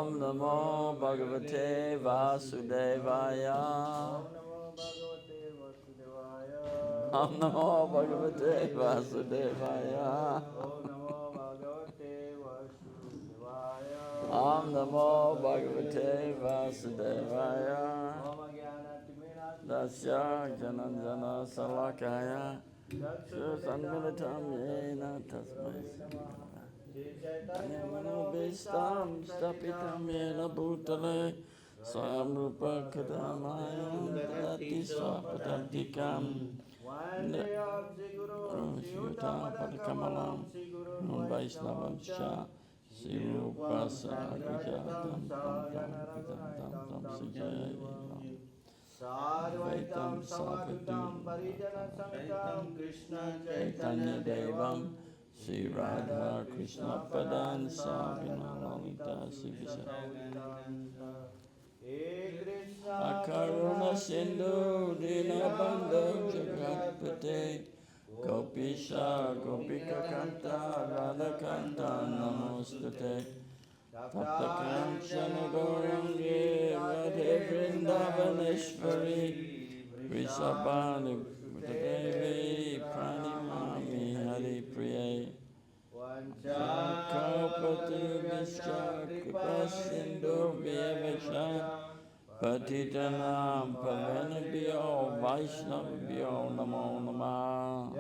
Om Namo Bhagavate Vasudevaya. Om Namo Bhagavate Vasudevaya. Om Namo Bhagavate Vasudevaya. Dasya Jananjana Salakaya. Sanmilitam Yena Tasmai Anamano Vistam Stapitam Yena Bhutale Swam Rupa Kadamayam Dadati Swapadantikam Shivata Padakamalam Vaishnavam Sha Sirupa Sahajatam Tam Sijaya Vaitam Sapatum Vaitam Krishna Chaitanya Devam Sri Radha Krishna Padan Savina Lalita Sivisa Akaruna Sindhu Dinabandhu Jagatpate Gopisha Gopika Kanta Radha Kanta Namostate Taptakanchana Gaurangi Radhe Vrindavaneshwari Vrisabhanu Devi Pranimami Hari Priye Kalpatu Vischa Kripa Sindhu Vyavacha Patitanam Pavanabhyo Vaishnavabhyo Namo Namah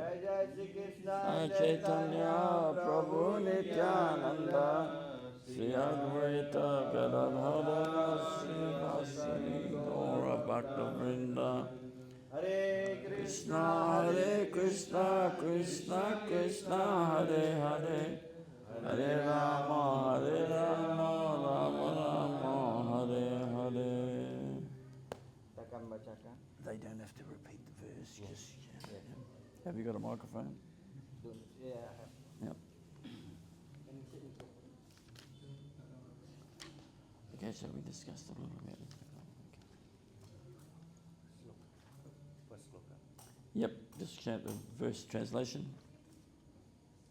Chaitanya Prabhu Nityananda Sri Advaita Gadadhara Srivasadi Gaura Bhakta Vrinda Hare Krishna, Krishna Krishna, Hare Hare, Hare Rama, Rama Rama, Hare Hare. They don't have to repeat the verse. Just have you got a microphone? Yeah. Yep. Okay, so we discussed a little bit. Yep, just chant the verse translation.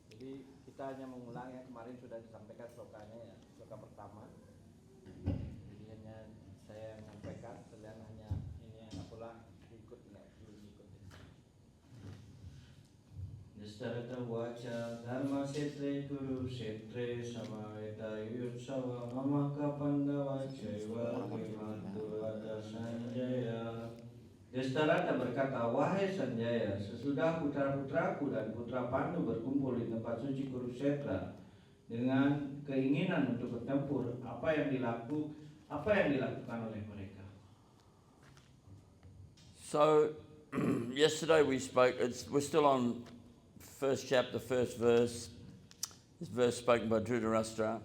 Jadi kita hanya mengulang yang kemarin sudah disampaikan slokanya ya, sloka pertama. Jadi hanya saya menyampaikan, kalian hanya ini yang pulang ikut nggak perlu ikutin. Nistarata wacha dharma setre guru setre samaveta yutsava mamaka pandawa caiva kimantu ada sanjaya. Destarata berkata, wahai Sanjaya, sesudah putra-putraku dan putra Pandu berkumpul di tempat suci Kurukshetra dengan keinginan untuk bertempur, apa yang dilakukan oleh mereka? So, yesterday we spoke, we're still on first chapter, first verse. This verse spoken by Dhritarashtra.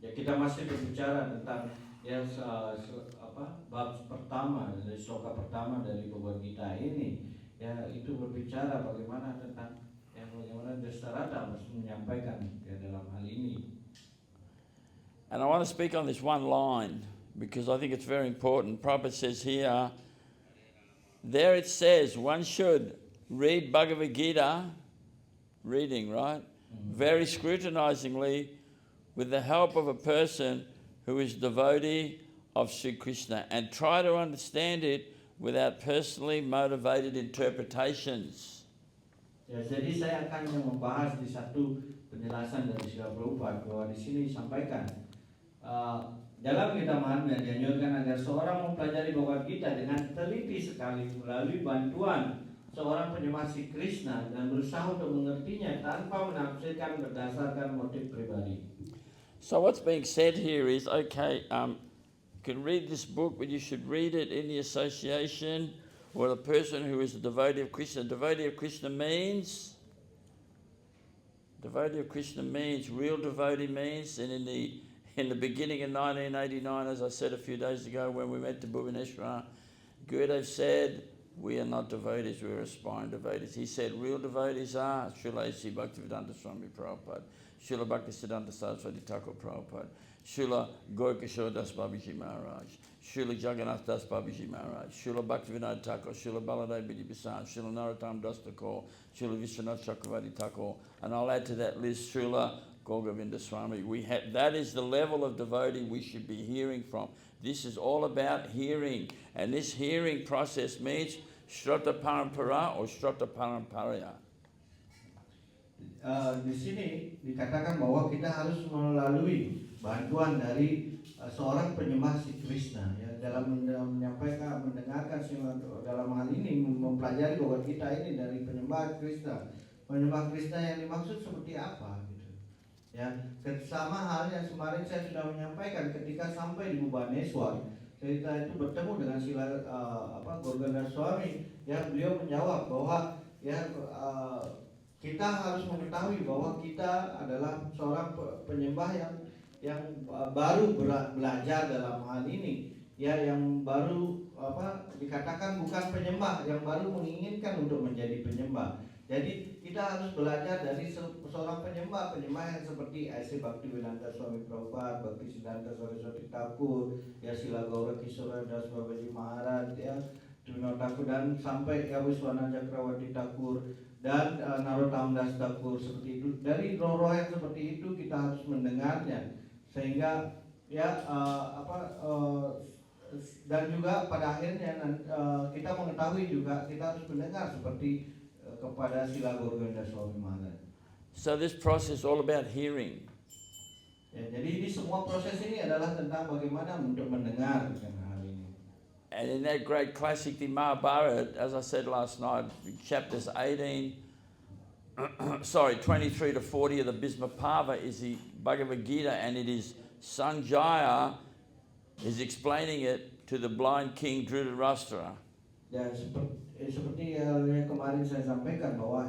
Ya, kita masih berbicara tentang bab pertama dari sloka pertama dari Bhagavad Gita ini, ya itu berbicara bagaimana Destarata harus menyampaikan ya dalam hal ini. And I want to speak on this one line because I think it's very important. Prabhupada says here, there it says one should read Bhagavad Gita, reading, right? Very scrutinizingly with the help of a person who is devotee of Sri Krishna and try to understand it without personally motivated interpretations. Ya, jadi saya akan membahas di satu penjelasan dari Srila Prabhupada bahwa di sini disampaikan dalam Gita Mahatmya dianjurkan agar seorang mempelajari Bhagavad Gita dengan teliti sekali melalui bantuan seorang penyembah Sri Krishna dan berusaha untuk mengertinya tanpa menafsirkan berdasarkan motif pribadi. So what's being said here is, okay, you can read this book, but you should read it in the association or the person who is a devotee of Krishna. Devotee of Krishna means, real devotee means, and in the beginning of 1989, as I said a few days ago when we went to Bhubaneswar, Gurudev said, we are not devotees, we are aspiring devotees. He said real devotees are Srila A.C. Bhaktivedanta Swami Prabhupada, Srila Bhaktisiddhanta Saraswati Thakur Prabhupada, Srila Gaurkishore Das Babiji Maharaj, Srila Jagannath Das Babiji Maharaj, Srila Bhaktivinoda Thakur, Srila Baladev Bidi Bisan, Srila Narottam Das Thakur, Srila Vishwanath Chakravarti Thakur, and I'll add to that list Srila Gogovinda Swami. That is the level of devotee we should be hearing from. This is all about hearing, and this hearing process means Shraddha Parampara or Shraddha Paramparya. Di sini dikatakan bahwa kita harus melalui bantuan dari seorang penyembah si Krishna ya, dalam menyampaikan, mendengarkan dalam hal ini mempelajari bahwa kita ini dari penyembah Krishna. Penyembah Krishna yang dimaksud seperti apa gitu. Ya, sama halnya kemarin saya sudah menyampaikan ketika sampai di Bhubaneswar, kita itu bertemu dengan Sila Gorganda Swami, ya beliau menjawab bahwa ya kita harus mengetahui bahwa kita adalah seorang penyembah yang baru belajar dalam hal ini, ya yang baru dikatakan bukan penyembah, yang baru menginginkan untuk menjadi penyembah. Jadi kita harus belajar dari seorang penyembah yang seperti A.C. Bhaktivedanta Swami Prabhupada, Bhaktisiddhanta Saraswati Thakur, ya Sila Gaura Kishora Das Babaji Maharaj, ya Trino Thakur, dan sampai ya Wiswana Cakrawati Thakur dan Narottam Das Thakur, seperti itu. Dari roh-roh yang seperti itu kita harus mendengarnya, sehingga ya dan juga pada akhirnya kita mengetahui juga kita harus mendengar seperti kepada Sila Gorganda Swami Maharaj. So this process is all about hearing. Ya, jadi semua proses ini adalah tentang bagaimana untuk mendengar hal ini. And in that great classic, the Mahabharata, as I said last night, chapters 23 to 40 of the Bhisma Parva is the Bhagavad Gita, and it is Sanjaya is explaining it to the blind king Dhritarashtra. Ya, seperti yang kemarin saya sampaikan bahwa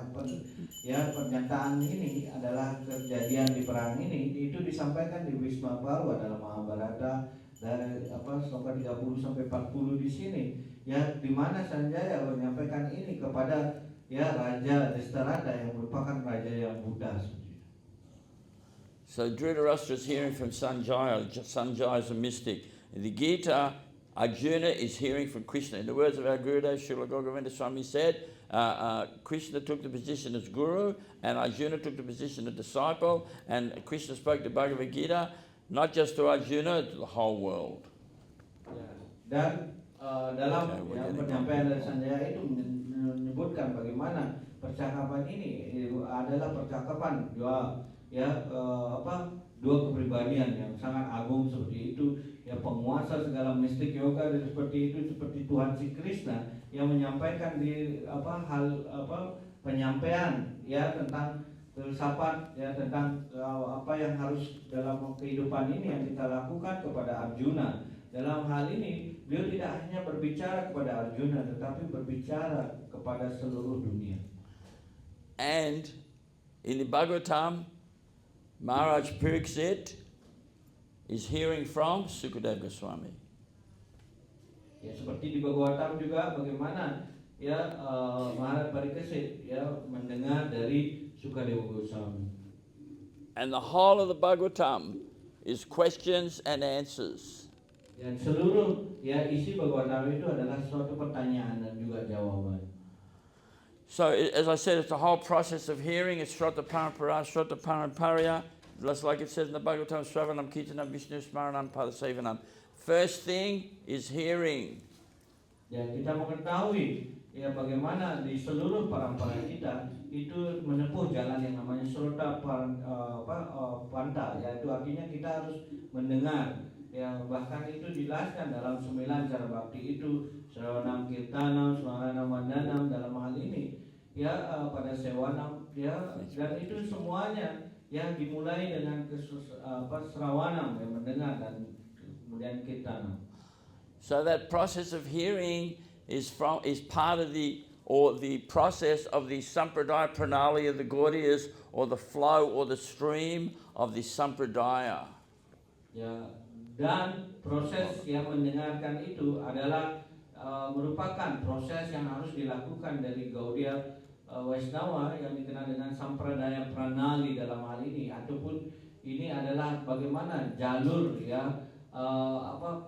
ya pernyataan ini adalah kejadian di perang ini itu disampaikan di Bhisma Parva dalam Mahabharata dari sloka 30 sampai 40 di sini, ya di mana Sanjaya menyampaikan ini kepada ya Raja Dhritarashtra yang merupakan raja yang Buddha. So Dhritarashtra is hearing from Sanjaya. Sanjaya is a mystic. In the Gita, Arjuna is hearing from Krishna. In the words of our Gurudev, Srila Gogovinda Swami said, Krishna took the position as Guru, and Arjuna took the position of disciple, and Krishna spoke the Bhagavad Gita, not just to Arjuna, to the whole world. Dan dalam penyampaian dari Sanjaya itu menyebutkan bagaimana percakapan ini adalah percakapan dua kepribadian yang sangat agung seperti itu, ya penguasa segala mistik yoga dan seperti itu, seperti Tuhan si Krishna yang menyampaikan di penyampaian ya tentang filsafat, ya tentang apa yang harus dalam kehidupan ini yang kita lakukan kepada Arjuna. Dalam hal ini beliau tidak hanya berbicara kepada Arjuna, tetapi berbicara kepada seluruh dunia. And in the Bhagavatam, Maharaj Pariksit is hearing from Sukadeva Goswami. Ya seperti di Bhagavatam juga bagaimana ya Maharaj Pariksit ya mendengar dari Sukadeva Goswami. And the whole of the Bhagavatam is questions and answers. Dan seluruh ya isi Bhagavatam itu adalah suatu pertanyaan dan juga jawaban. So, as I said, it's the whole process of hearing. It's Shraddha Parampara, Shraddha Paramparya. Just like it says in the Bhagavatam, Shravanam, Kirtanam, Vishnu, Smaranam, Padasevanam. First thing is hearing. Ya, kita mengetahui ya bagaimana di seluruh parampara kita itu menempuh jalan yang namanya Shraddha Panta, yaitu artinya kita harus mendengar. Ya, bahkan itu dijelaskan dalam 9 cara bakti itu, Shravanam, Kirtanam, Smaranam, Vandanam dalam hal ini. Ya pada sewanam ya, dan itu semuanya yang dimulai dengan srawanam yang mendengar dan kemudian kirtanam. So that process of hearing is part of the process of the sampradaya pranali of the Gaudiyas, or the flow or the stream of the sampradaya. Ya, dan proses yang mendengarkan itu adalah merupakan proses yang harus dilakukan dari Gaudiya Vaishnava yang dikenal dengan Sampradaya Pranali dalam hal ini, ataupun ini adalah bagaimana jalur ya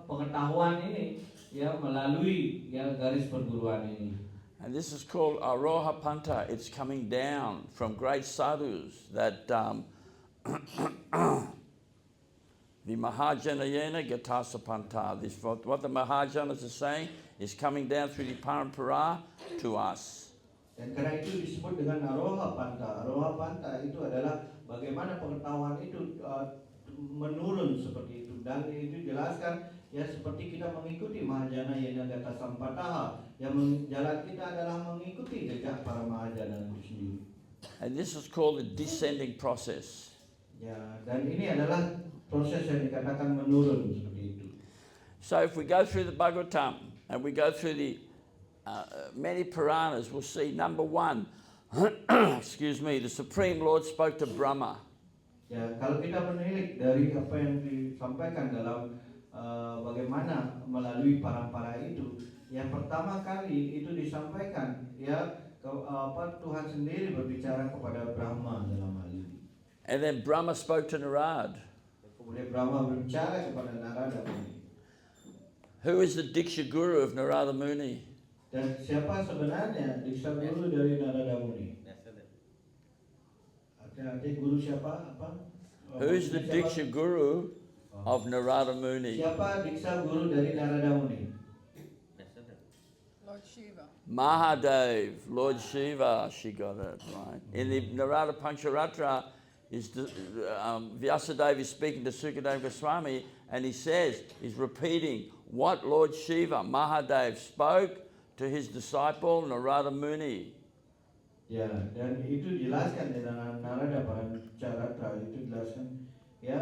pengetahuan ini ya melalui ya garis perguruan ini. And this is called Aroha Panta. It's coming down from great sadhus that The Mahajanayana Gatasapanta. This what the Mahajanas are saying is coming down through the Parampara to us. Dan karena itu disebut dengan aroha panta. Aroha panta itu adalah bagaimana pengetahuan itu menurun seperti itu, dan itu jelaskan ya seperti kita mengikuti Mahajana Yana Gata Sampataha, yang jalan kita adalah mengikuti jejak para Mahajana itu sendiri. And this is called the descending process. Ya, dan ini adalah proses yang dikatakan menurun seperti itu. So if we go through the Bhagavatam and we go through the many Puranas, we'll see number one, excuse me, the Supreme Lord spoke to Brahma. Ya, kalau kita menilik dari apa yang disampaikan dalam bagaimana melalui parampara itu, yang pertama kali itu disampaikan ya Tuhan sendiri berbicara kepada Brahma dalam hal ini. And then Brahma spoke to Narad. Kemudian Brahma berbicara kepada Narada Muni. Who is the Diksha Guru of Narada Muni? Dan siapa sebenarnya Diksha Guru dari Narada Muni? Artinya guru siapa? Apa? Who is the Diksha Guru of Narada Muni? Siapa Diksha Guru dari Narada Muni? Lord Shiva. Mahadev, Lord Shiva, she got it right. In the Narada Pancharatra, Vyasadeva is speaking to Sukadeva Goswami, and he says, he's repeating what Lord Shiva, Mahadev, spoke to his disciple Narada Muni. Ya, dan itu jelaskan di dalam Narada Pancharatra, itu jelaskan ya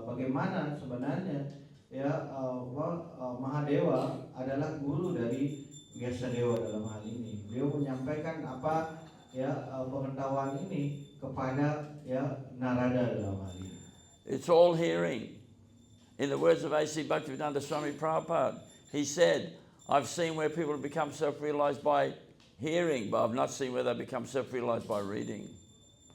bagaimana sebenarnya ya Mahadewa adalah guru dari Vyasadeva dalam hal ini. Beliau menyampaikan apa ya pengetahuan ini kepada ya Narada dalam hal ini. It's all hearing. In the words of A.C. Bhaktivedanta Swami Prabhupada, he said, I've seen where people have become self-realized by hearing, but I've not seen where they become self-realized by reading.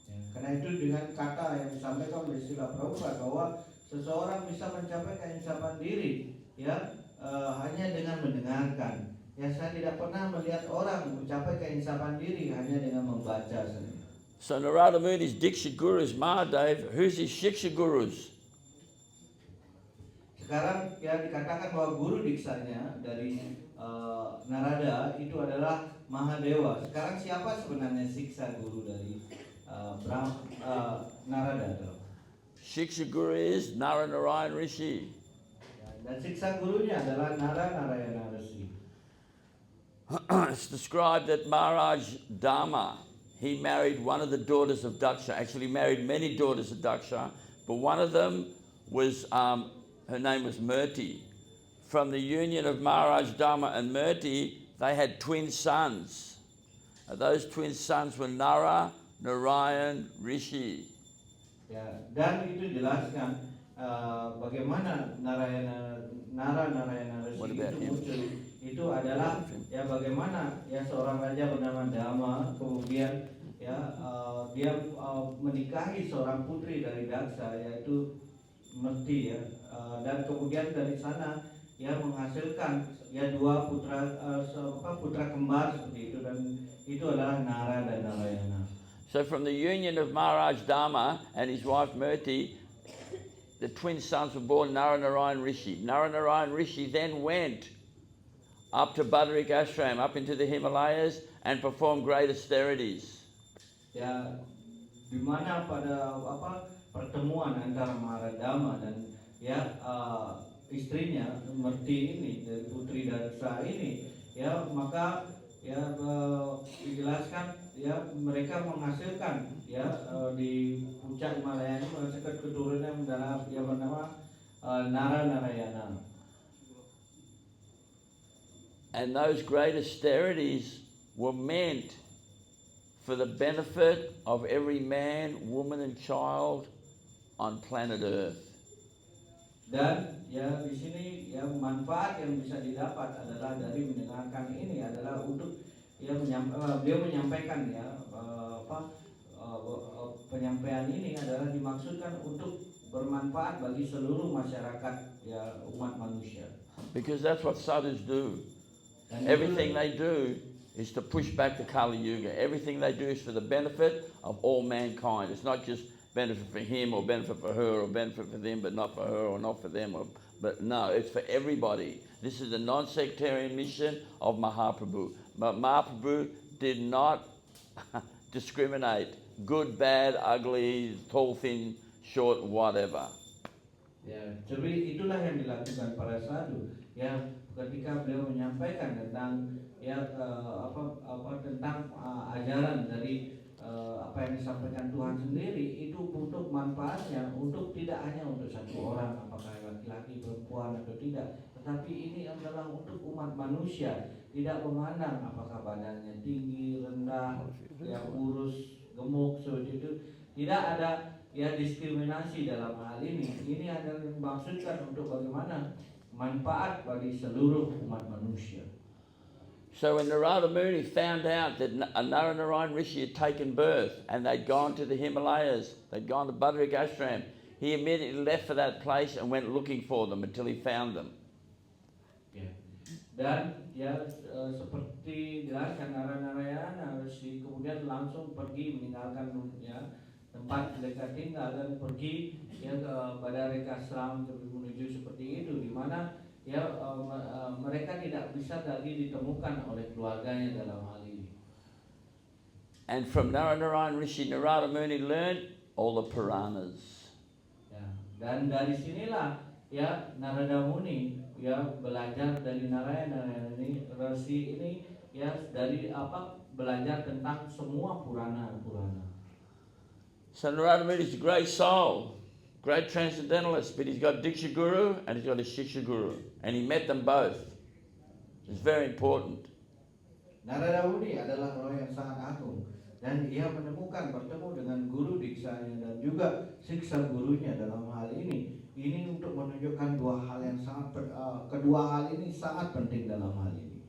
Ya, karena itu dengan kata yang disampaikan oleh Srila Prabhupada bahwa seseorang bisa mencapai keinsafan diri ya hanya dengan mendengarkan. Ya, saya tidak pernah melihat orang mencapai keinsafan diri hanya dengan membaca saja. So Narada Muni's Diksha Guru is Mahadev. Who's his Shiksha Gurus? Sekarang ya dikatakan bahwa guru diksanya dari Narada itu adalah Mahadewa. Sekarang siapa sebenarnya siksa guru dari Narada? Shiksha Guru is Naranarayan Rishi. Dan siksa gurunya adalah Narayana Rishi. It's described that Maharaj Dharma, he married one of the daughters of Daksha. Actually married many daughters of Daksha, but one of them was, her name was Murti. From the union of Maharaj Dharma and Murti, they had twin sons. Those twin sons were Nara, Narayan, Rishi. Ya, dan itu jelaskan bagaimana Narayana Rishi itu muncul. Itu adalah ya bagaimana ya seorang raja bernama Dharma kemudian ya dia menikahi seorang putri dari Daksha yaitu Murti ya, dan kemudian dari sana ya menghasilkan ya dua putra kembar seperti itu, dan itu adalah Nara dan Narayana. So from the union of Maharaj Dharma and his wife Murti, the twin sons were born Naranarayan Rishi. Naranarayan Rishi then went up to Badarik Ashram, up into the Himalayas, and performed great austerities. Ya, di mana pada pertemuan antara Maharadama dan ya istrinya Murti ini, dari putri Daksha ini, ya maka ya dijelaskan ya mereka menghasilkan ya di puncak Himalaya ini menghasilkan keturunan yang bernama Narayana. And those great austerities were meant for the benefit of every man, woman and child on planet Earth. Dan ya di sini ya manfaat yang bisa didapat adalah dari mendengarkan ini adalah untuk ya beliau menyampaikan ya penyampaian ini adalah dimaksudkan untuk bermanfaat bagi seluruh masyarakat ya umat manusia. Because that's what sadhus do. Everything they do is to push back the Kali Yuga. Everything they do is for the benefit of all mankind. It's not just benefit for him or benefit for her or benefit for them but not for her or not for them. But no, it's for everybody. This is the non-sectarian mission of Mahaprabhu. But Mahaprabhu did not discriminate. Good, bad, ugly, tall, thin, short, whatever. Ya, jadi itulah yang dilakukan para sadhu. Ya, ketika beliau menyampaikan tentang tentang ajaran dari apa yang disampaikan Tuhan sendiri, itu untuk manfaatnya, untuk tidak hanya untuk satu orang, apakah laki-laki, perempuan atau tidak, tetapi ini adalah untuk umat manusia, tidak memandang apakah badannya tinggi, rendah, ya kurus, gemuk, seperti itu. Tidak ada diskriminasi dalam hal ini. Ini adalah dimaksudkan untuk bagaimana manfaat bagi seluruh umat manusia. So when Narada Muni found out that Naranarayan Rishi had taken birth and they'd gone to the Himalayas, they'd gone to Badrik Ashram, he immediately left for that place and went looking for them until he found them. Ya. Dan seperti dijelaskan Naranarayan Rishi kemudian langsung pergi meninggalkan tempat mereka tinggal dan pergi ke Badrik Ashram menuju seperti itu, di mana mereka tidak bisa lagi ditemukan oleh keluarganya dalam hal ini. And from Naranarayan Rishi, Narada Muni learned all the Puranas. Ya, dan dari sinilah Narada Muni belajar dari Narayana Rishi ini dari belajar tentang semua Purana. So Narada Muni is a great soul, great transcendentalist, but he's got Diksha Guru and he's got a Shiksha Guru, and he met them both. It's very important. Narada Muni adalah orang yang sangat agung dan ia bertemu dengan guru diksanya dan juga siksa gurunya dalam hal ini. Ini untuk menunjukkan kedua hal ini sangat penting dalam hal ini.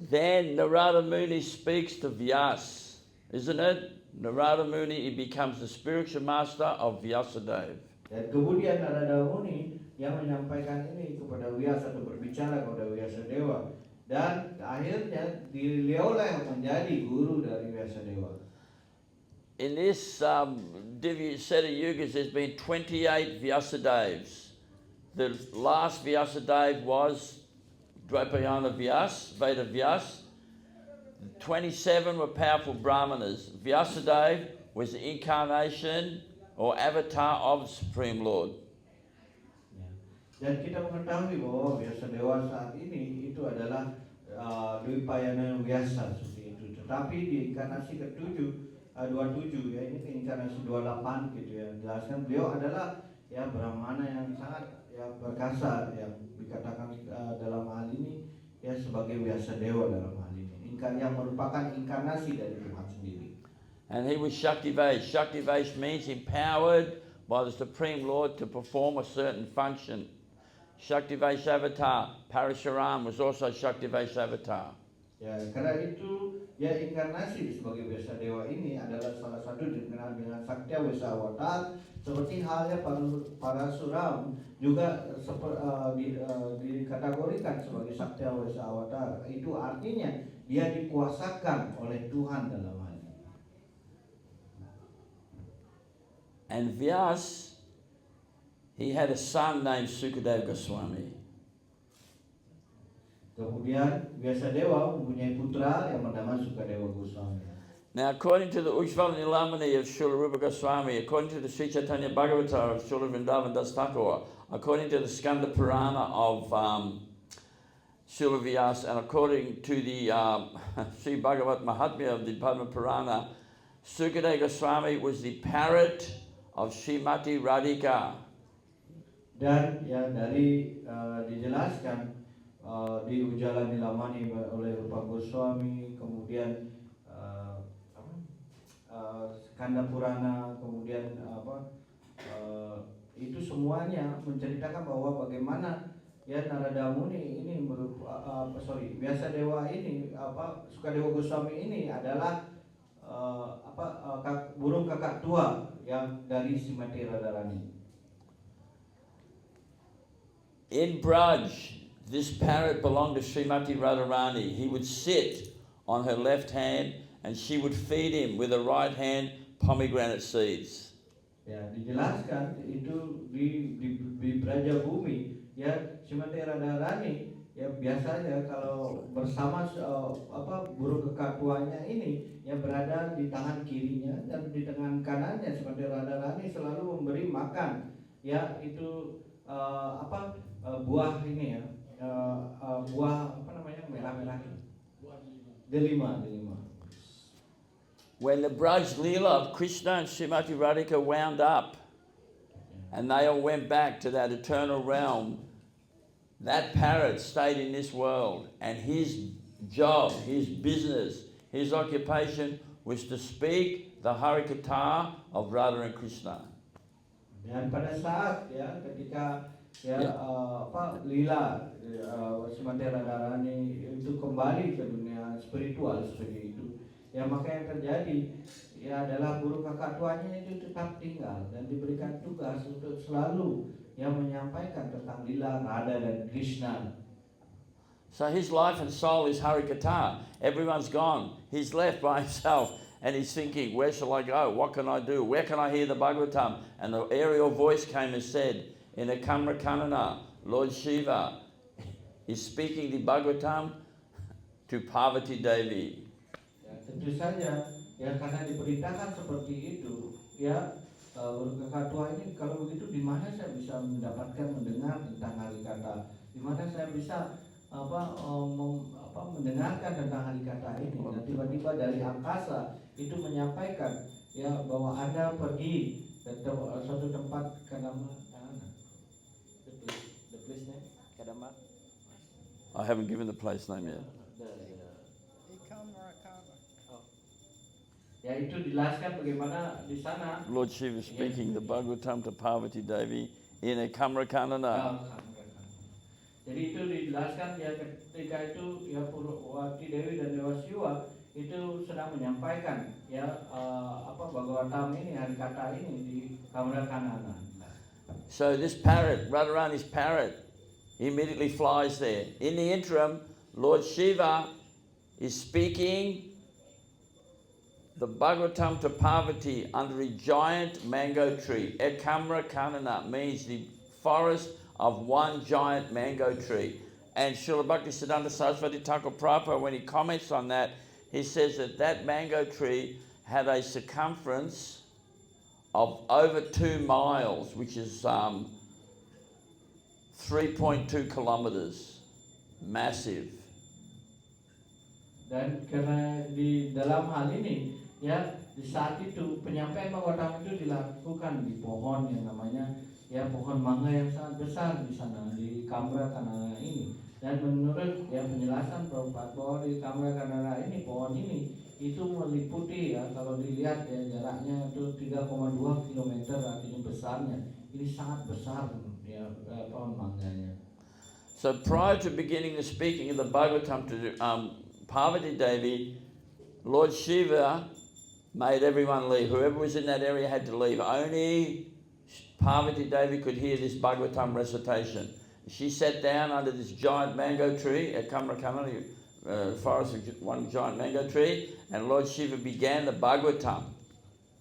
Then Narada Muni speaks to Vyas, isn't it? Narada Muni, he becomes the spiritual master of Vyasadeva. Dan kemudian Narada Muni yang menyampaikan ini kepada Vyasa atau berbicara kepada Vyasadeva, dan akhirnya beliaulah yang menjadi guru dari Vyasadeva. In this Divya set of yugas, there's been 28 Vyasadevas. The last Vyasadeva was Dvaipayana Vyas, Veda Vyas. 27 were powerful Brahmanas. Vyasadeva was the incarnation or avatar of the Supreme Lord. Dan kita mengetahui bahwa Vyasadeva saat ini itu adalah Dvaipayana Vyasa seperti itu. Tetapi di inkarnasi ke-27 ini inkarnasi 28 gitu ya. Jelaskan beliau adalah Brahmana yang sangat perkasa yang dikatakan dalam hal ini sebagai Vyasadeva dalam hal ini. Yang merupakan inkarnasi dari Tuhan sendiri. And he was Shaktivesh. Shaktivesh means empowered by the Supreme Lord to perform a certain function. Shaktivesh avatar, Parashuram was also Shaktivesh avatar. Ya, karena itu inkarnasi sebagai Vyasadeva ini adalah salah satu dikenal dengan Shaktivesh avatar, seperti halnya Parashuram juga dikategorikan sebagai Shaktivesh avatar. Itu artinya dia dikuasakan oleh Tuhan dalam hal ini. And Vyas, he had a son named Sukadeva Goswami. Kemudian Vyasadeva mempunyai putra yang bernama Sukadeva Goswami. Now, according to the Ujjvala Nilamani of Srila Rupa Goswami, according to the Sri Chaitanya Bhagavatar of Srila Vrindavan Das Thakur, according to the Skanda Purana of Srila Vyas, and according to the Sri Bhagavat Mahatmya of the Padma Purana, Sukadeva Goswami was the parrot of Srimati Radhika. Dan dari dijelaskan di Ujjvala Nilamani oleh Rupa Goswami, kemudian Skanda Purana, kemudian itu semuanya menceritakan bahwa bagaimana Narada Muni ini Vyasadeva ini Sukadeva Goswami ini adalah burung kakak tua yang dari Srimati Radharani. In Braj, this parrot belonged to Srimati Radharani. He would sit on her left hand and she would feed him with her right hand pomegranate seeds. Ya, dijelaskan itu di Praja Bumi, ya Srimati Radharani ya biasanya kalau bersama burung kakak tuanya ini yang berada di tangan kirinya dan di tangan kanannya, Srimati Radharani selalu memberi makan ya itu buah ini ya, buah apa namanya merah-merah ini. Delima. When the Braj Leela of Krishna and Srimati Radhika wound up and they all went back to that eternal realm, that parrot stayed in this world, and his job, his business, his occupation was to speak the Harikatha of Radha and Krishna. Dan pada saat ya ketika lila Srimati Radharani itu kembali ke dunia spiritual seperti itu, ya maka yang terjadi ya adalah guru kakak tuanya itu tetap tinggal dan diberikan tugas untuk selalu yang menyampaikan tentang lila Radha dan Krishna. So his life and soul is Harikatha. Everyone's gone. He's left by himself. And he's thinking, where shall I go? What can I do? Where can I hear the Bhagavatam? And the aerial voice came and said, in a Kamra Kanana, Lord Shiva is speaking the Bhagavatam to Parvati Devi. Ya, tentu saja, ya karena diberitakan seperti itu, ya guru kakak tua ini kalau begitu di mana saya bisa mendapatkan mendengar tentang Harikatha? Di mana saya bisa mendengarkan tentang Harikatha ini? Dan tiba-tiba dari angkasa itu menyampaikan ya bahwa Anda pergi ke suatu tempat Kadama, the place name Kadama. I haven't given the place name yet. Ya itu dijelaskan bagaimana di sana Lord Shiva speaking the Bhagavatam to Parvati Devi in a Kamra Kanana. Jadi itu dijelaskan ya ketika itu ya Purwati Dewi dan Dewa Siwa itu sedang menyampaikan ya Bhagavatam ini, Harikatha ini di Kamra Kanana. So this parrot, Radharani's parrot, he immediately flies there. In the interim, Lord Shiva is speaking the Bhagavatam to Parvati under a giant mango tree. Ekamra Kanana means the forest of one giant mango tree. And Srila Bhaktisiddhanta Saraswati Thakur Prabhupada, when he comments on that, he says that mango tree had a circumference of over 2 miles, which is 3.2 kilometers. Massive. Dan karena di dalam hal ini, ya di saat itu penyampaian Bhagavatam itu dilakukan di pohon yang namanya ya pohon mangga yang sangat besar di sana di Kamra Kanana ini. Dan menurut ya penjelasan Prabhupada bahwa di Kamra Kanana ini pohon ini itu meliputi ya kalau dilihat ya jaraknya itu 3,2 km artinya besarnya. Ini sangat besar ya pohon mangganya. So prior to beginning the speaking of the Bhagavatam to Parvati Devi, Lord Shiva made everyone leave. Whoever was in that area had to leave. Only Parvati Devi could hear this Bhagavatam recitation. She sat down under this giant mango tree at Kamrakamani forest of one giant mango tree, and Lord Shiva began the Bhagavatam.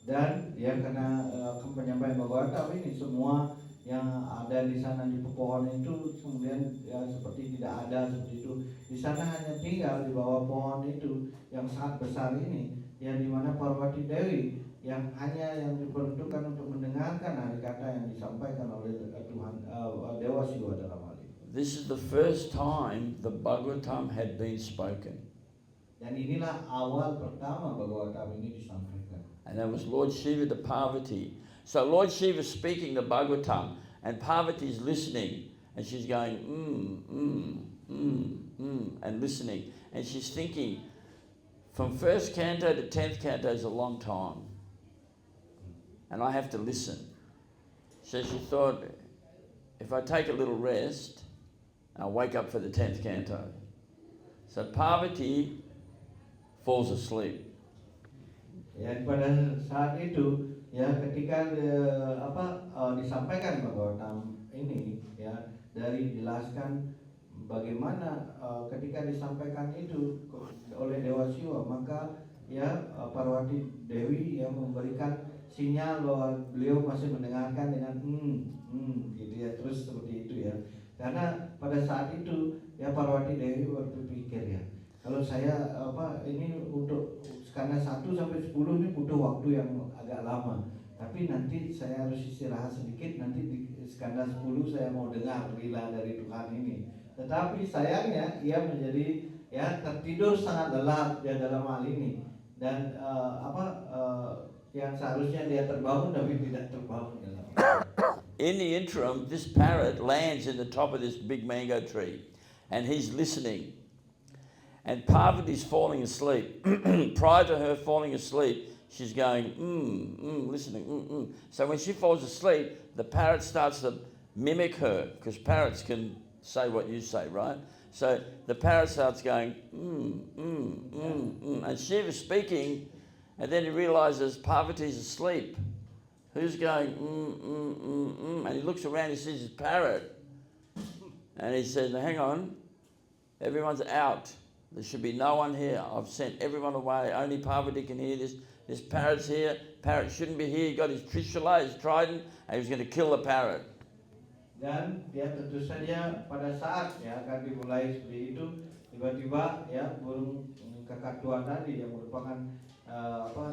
Dan ya karena penyampaian Bhagavatam ini semua yang ada di sana di pepohonan itu kemudian ya seperti tidak ada seperti itu. Di sana hanya tinggal di bawah pohon itu yang sangat besar ini, yang di mana Parvati Dewi yang hanya yang diperuntukkan untuk mendengarkan Harikatha yang disampaikan oleh Tuhan Dewa Siwa dalam hal ini. This is the first time the Bhagavatam had been spoken. Dan inilah awal pertama Bhagavatam ini disampaikan. And that was Lord Shiva to Parvati. So Lord Shiva speaking the Bhagavatam, and Parvati is listening, and she's going and listening, and she's thinking, from first canto to 10th canto is a long time, and I have to listen. So she thought, if I take a little rest, I'll wake up for the 10th canto. So Parvati falls asleep. Ya pada saat itu ya ketika disampaikan Bhagavatam ini ya dari jelaskan bagaimana ketika disampaikan itu oleh Dewa Siwa maka ya Parwati Dewi yang memberikan sinyal bahwa beliau masih mendengarkan dengan gitu ya, terus seperti itu ya. Karena pada saat itu ya Parwati Dewi berpikir ya, kalau saya ini untuk skala 1 sampai 10 ini butuh waktu yang agak lama. Tapi nanti saya harus istirahat sedikit, nanti di skala 10 saya mau dengar lila dari Tuhan ini. Tetapi sayangnya ia menjadi ya tertidur sangat lelap ya dalam hal ini. Dan yang seharusnya dia terbangun tapi tidak terbangun dalam. In the interim, this parrot lands in the top of this big mango tree and he's listening. And Parvati's falling asleep. Prior to her falling asleep, she's going, listening, So when she falls asleep, the parrot starts to mimic her, because parrots can say what you say, right? So the parrot starts going, and Shiva's speaking, and then he realizes Parvati's asleep. Who's going, And he looks around, he sees his parrot, and he says, now hang on, everyone's out. There should be no one here. I've sent everyone away. Only Parvati can hear this. This parrot's here. Parrot shouldn't be here. He got his trishula, his trident, and he was going to kill the parrot. Dan ya tentu saja pada saat ya akan dimulai seperti itu, tiba-tiba ya burung kakak tua tadi yang merupakan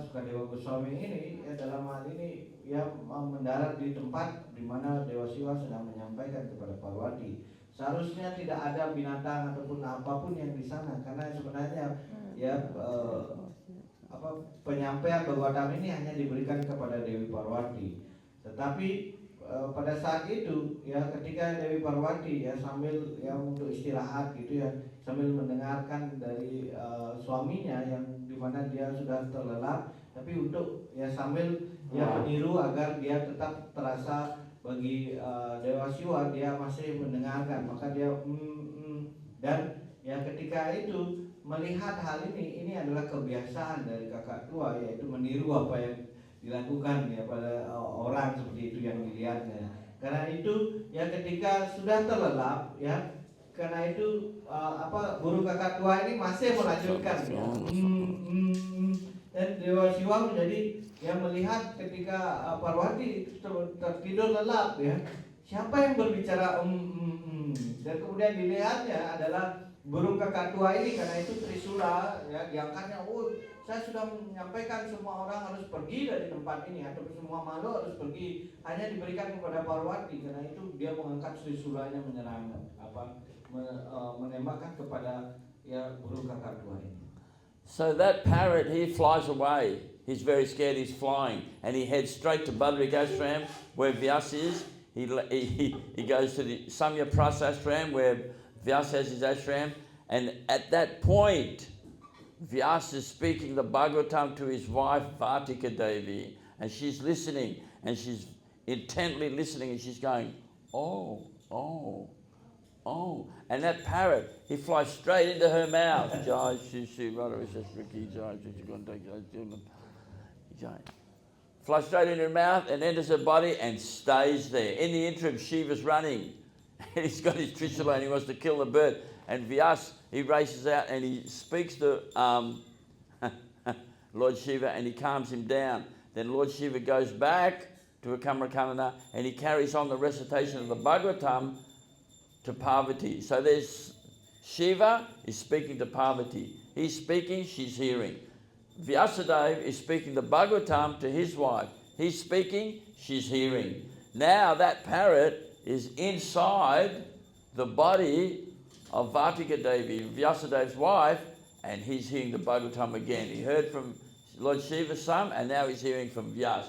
Sukadewa Goswami ini ya dalam hal ini ya mendarat di tempat di mana Dewa Siwa sedang menyampaikan kepada Parwati. Seharusnya tidak ada binatang ataupun apapun yang di sana, karena sebenarnya ya penyampaian Bhagavatam ini hanya diberikan kepada Dewi Parwati. Tetapi pada saat itu ya ketika Dewi Parwati ya sambil ya untuk istirahat gitu ya, sambil mendengarkan dari suaminya yang dimana dia sudah terlelap, tapi untuk ya sambil ya meniru agar dia tetap terasa bagi Dewa Siwa dia masih mendengarkan, maka dia dan ya ketika itu melihat hal ini adalah kebiasaan dari kakak tua, yaitu meniru apa yang dilakukan ya pada orang seperti itu yang dilihatnya. Karena itu ya ketika sudah terlelap ya, karena itu burung kakak tua ini masih melanjutkan ya. Dan Dewa Siwa menjadi yang melihat ketika Parwati tertidur lelap ya, siapa yang berbicara dan kemudian dilihatnya adalah burung kakak tua ini, karena itu Trisula ya diangkatnya. Saya sudah menyampaikan semua orang harus pergi dari tempat ini, atau semua makhluk harus pergi, hanya diberikan kepada Parwati. Karena itu dia mengangkat Trisulanya menyerang menembakkan kepada ya burung kakak tua ini. So that parrot, he flies away. He's very scared, he's flying. And he heads straight to Badrik Ashram, where Vyas is. He goes to the Samya Pras Ashram, where Vyas has his ashram. And at that point, Vyas is speaking the Bhagavatam to his wife, Vartika Devi. And she's listening, and she's intently listening, and she's going, oh. And that parrot, he flies straight into her mouth. Jai Shri Shri Radha Riki Jai Shri Jai. Flies straight into her mouth and enters her body and stays there. In the interim, Shiva's running. And he's got his Trishula and he wants to kill the bird. And Vyas, he races out and he speaks to Lord Shiva and he calms him down. Then Lord Shiva goes back to Akamrakanana and he carries on the recitation of the Bhagavatam to Parvati. So there's Shiva is speaking to Parvati. He's speaking, she's hearing. Vyasadeva is speaking the Bhagavatam to his wife. He's speaking, she's hearing. Now that parrot is inside the body of Vartika Devi, Vyasadeva's wife, and he's hearing the Bhagavatam again. He heard from Lord Shiva some, and now he's hearing from Vyas.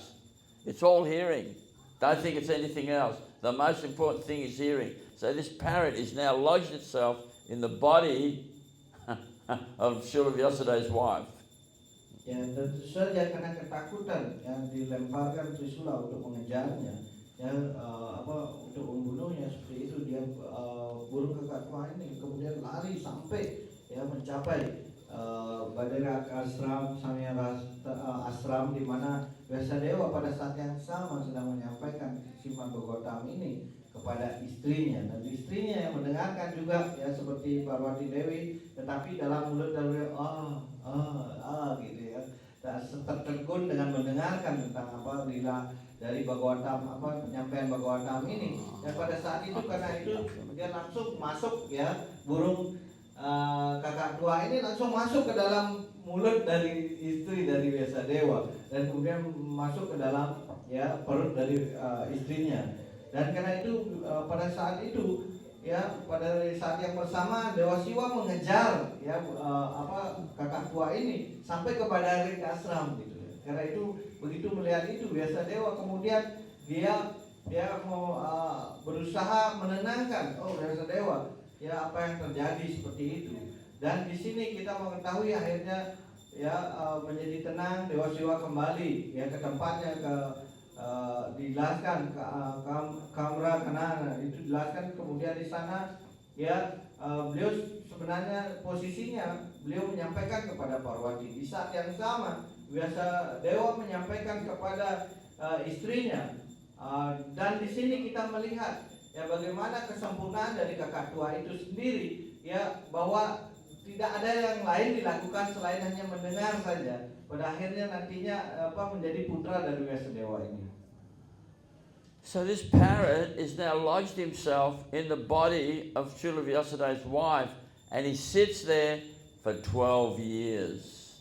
It's all hearing. Don't think it's anything else. The most important thing is hearing. So this parrot is now lodged itself in the body of Srila Vyasadeva's wife. Ya tentu saja karena ketakutan yang dilemparkan Trisula untuk mengejarnya, ya untuk membunuhnya, seperti itu dia burung kakak tua ini kemudian lari sampai ya mencapai Badrak Ashram, Samya Ashram, di mana Vyasadeva pada saat yang sama sedang menyampaikan Srimad Bhagavatam ini kepada istrinya, dan istrinya yang mendengarkan juga ya seperti Parwati Dewi, tetapi dalam mulut dari gitu ya, tertegun dengan mendengarkan tentang apa lila dari Bhagavatam, apa penyampaian Bhagavatam ini. Dan pada saat itu karena itu dia langsung masuk ya, burung kakak tua ini langsung masuk ke dalam mulut dari istri dari Vyasadeva dan kemudian masuk ke dalam ya perut dari istrinya. Dan karena itu pada saat itu ya pada saat yang bersama Dewa Siwa mengejar ya kakak tua ini sampai kepada Ring Ashram gitu. Karena itu begitu melihat itu Vyasadeva kemudian dia mau berusaha menenangkan Vyasadeva ya apa yang terjadi seperti itu. Dan di sini kita mengetahui akhirnya ya menjadi tenang, Dewa Siwa kembali ya ke tempatnya dijelaskan Kamra Kanana itu dijelaskan kemudian di sana ya beliau sebenarnya posisinya beliau menyampaikan kepada Parwati di saat yang sama biasa Dewa menyampaikan kepada istrinya dan di sini kita melihat ya bagaimana kesempurnaan dari kakak tua itu sendiri ya bahwa tidak ada yang lain dilakukan selain hanya mendengar saja. Pada akhirnya nantinya menjadi putra dari Vyasadeva ini. So this parrot is now lodged himself in the body of Srila Vyasadeva's wife, and he sits there for 12 years.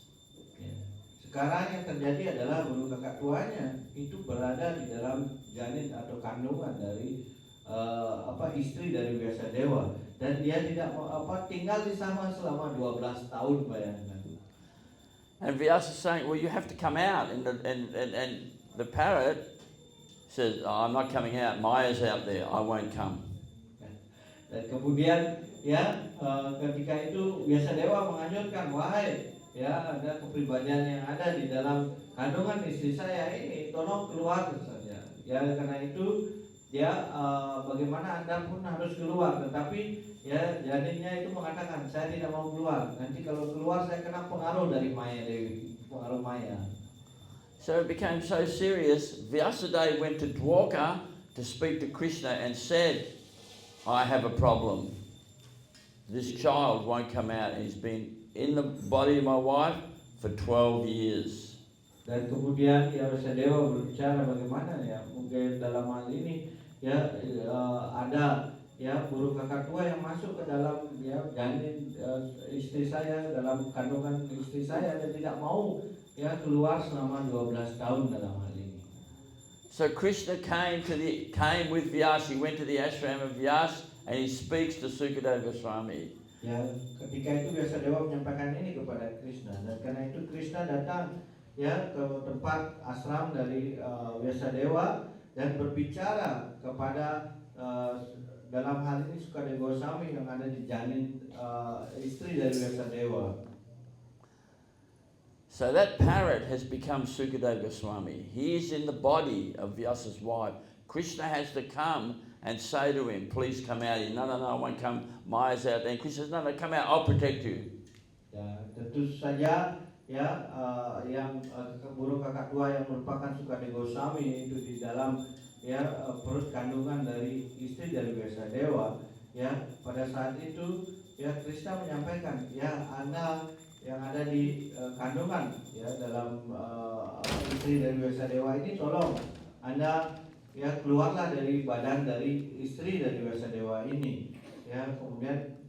Sekarang yang terjadi adalah burung kakak tuanya itu berada di dalam janin atau kandungan dari istri dari Vyasadeva dan dia tidak tinggal di sana selama 12 tahun bayangkan. And Vyasa is saying, well, you have to come out, and the parrot says, I'm not coming out. Maya's out there. I won't come. Dan kemudian ya ketika itu Vyasadeva menganjurkan, wahai ya ada kepribadian yang ada di dalam kandungan istri saya ini, tolong keluar saja. Ya karena itu ya bagaimana Anda pun harus keluar, tetapi ya janinnya itu mengatakan saya tidak mau keluar. Nanti kalau keluar saya kena pengaruh dari Maya Dewi, pengaruh Maya. So it became so serious. Vyasadeva went to Dwarka to speak to Krishna and said, I have a problem. This child won't come out. He's been in the body of my wife for 12 years. Dan kemudian ya Vyasadeva berbicara bagaimana ya mungkin dalam hal ini ya ada ya burung kakak tua yang masuk ke dalam ya janin istri saya, dalam kandungan istri saya dan tidak mau ya keluar selama 12 tahun dalam hal ini. So Krishna came with Vyasa. He went to the ashram of Vyasa and he speaks to Sukadeva Goswami. Ya, ketika itu Vyasadeva menyampaikan ini kepada Krishna dan karena itu Krishna datang ya ke tempat ashram dari Vyasadeva dan berbicara kepada dalam hal ini Sukadeva Goswami yang ada di janin istri dari Vyasadeva. So that parrot has become Sukadeva Goswami. He is in the body of Vyasa's wife. Krishna has to come and say to him, please come out here. No, I won't come. Maya's out there. And Krishna says, no, come out. I'll protect you. Ya, tentu saja ya yang burung kakak tua yang merupakan Sukadeva Goswami itu di dalam ya perut kandungan dari istri dari Vyasadeva ya pada saat itu ya Krishna menyampaikan ya Anda yang ada di kandungan ya dalam istri dari Vyasadeva ini tolong Anda ya keluarlah dari badan dari istri dari Vyasadeva ini ya kemudian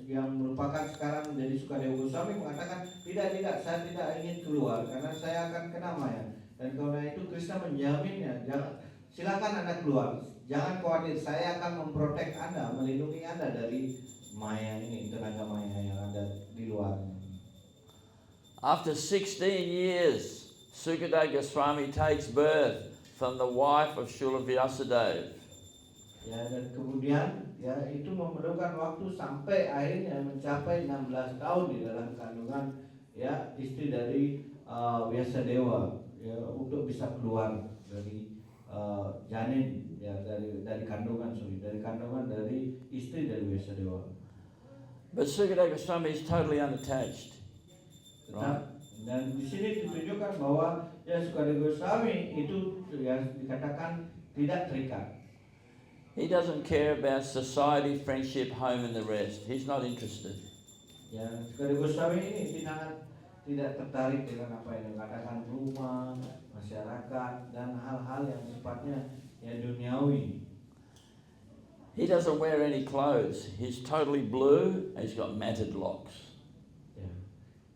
yang merupakan sekarang menjadi Sukadeva Goswami mengatakan tidak saya tidak ingin keluar karena saya akan kena Maya. Dan karena itu Krishna menjaminnya, silakan Anda keluar, jangan khawatir, saya akan memprotek Anda, melindungi Anda dari Maya ini, tenaga Maya yang ada di luar. After 16 years, Sukadeva Goswami takes birth from the wife of Srila Vyasadeva. Ya, dan kemudian ya itu memerlukan waktu sampai akhirnya mencapai 16 tahun di dalam kandungan ya istri dari Vyasadeva. Ya, untuk bisa keluar dari janin ya dari kandungan dari istri dari Vyasadeva. But Sukadeva Goswami is totally unattached. Right? Dan di sini ditunjukkan bahwa ya Sukadeva Goswami itu ya dikatakan tidak terikat. He doesn't care about society, friendship, home and the rest. He's not interested. Ya, Sukadeva Goswami ini tidak tidak tertarik dengan apa yang dikatakan rumah, masyarakat, dan hal-hal yang sifatnya ya duniawi. He doesn't wear any clothes. He's totally blue and he's got matted locks. Ya.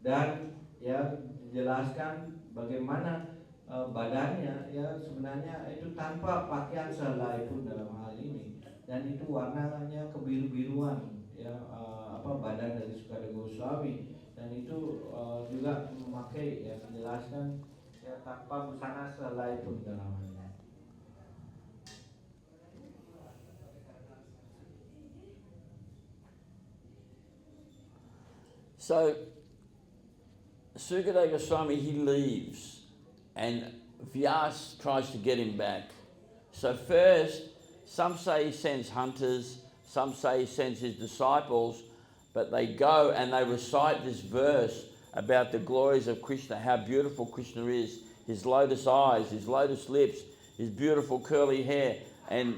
Dan ya dijelaskan bagaimana badannya ya sebenarnya itu tanpa pakaian sehelai pun dalam hal ini, dan itu warnanya kebiru-biruan ya, badan dari Sukadeva Goswami, dan itu juga memakai ya dijelaskan ya tanpa busana sehelai pun dalam hal ini. So Sukadeva Goswami, he leaves and Vyas tries to get him back. So first, some say he sends hunters, some say he sends his disciples, but they go and they recite this verse about the glories of Krishna, how beautiful Krishna is, his lotus eyes, his lotus lips, his beautiful curly hair, and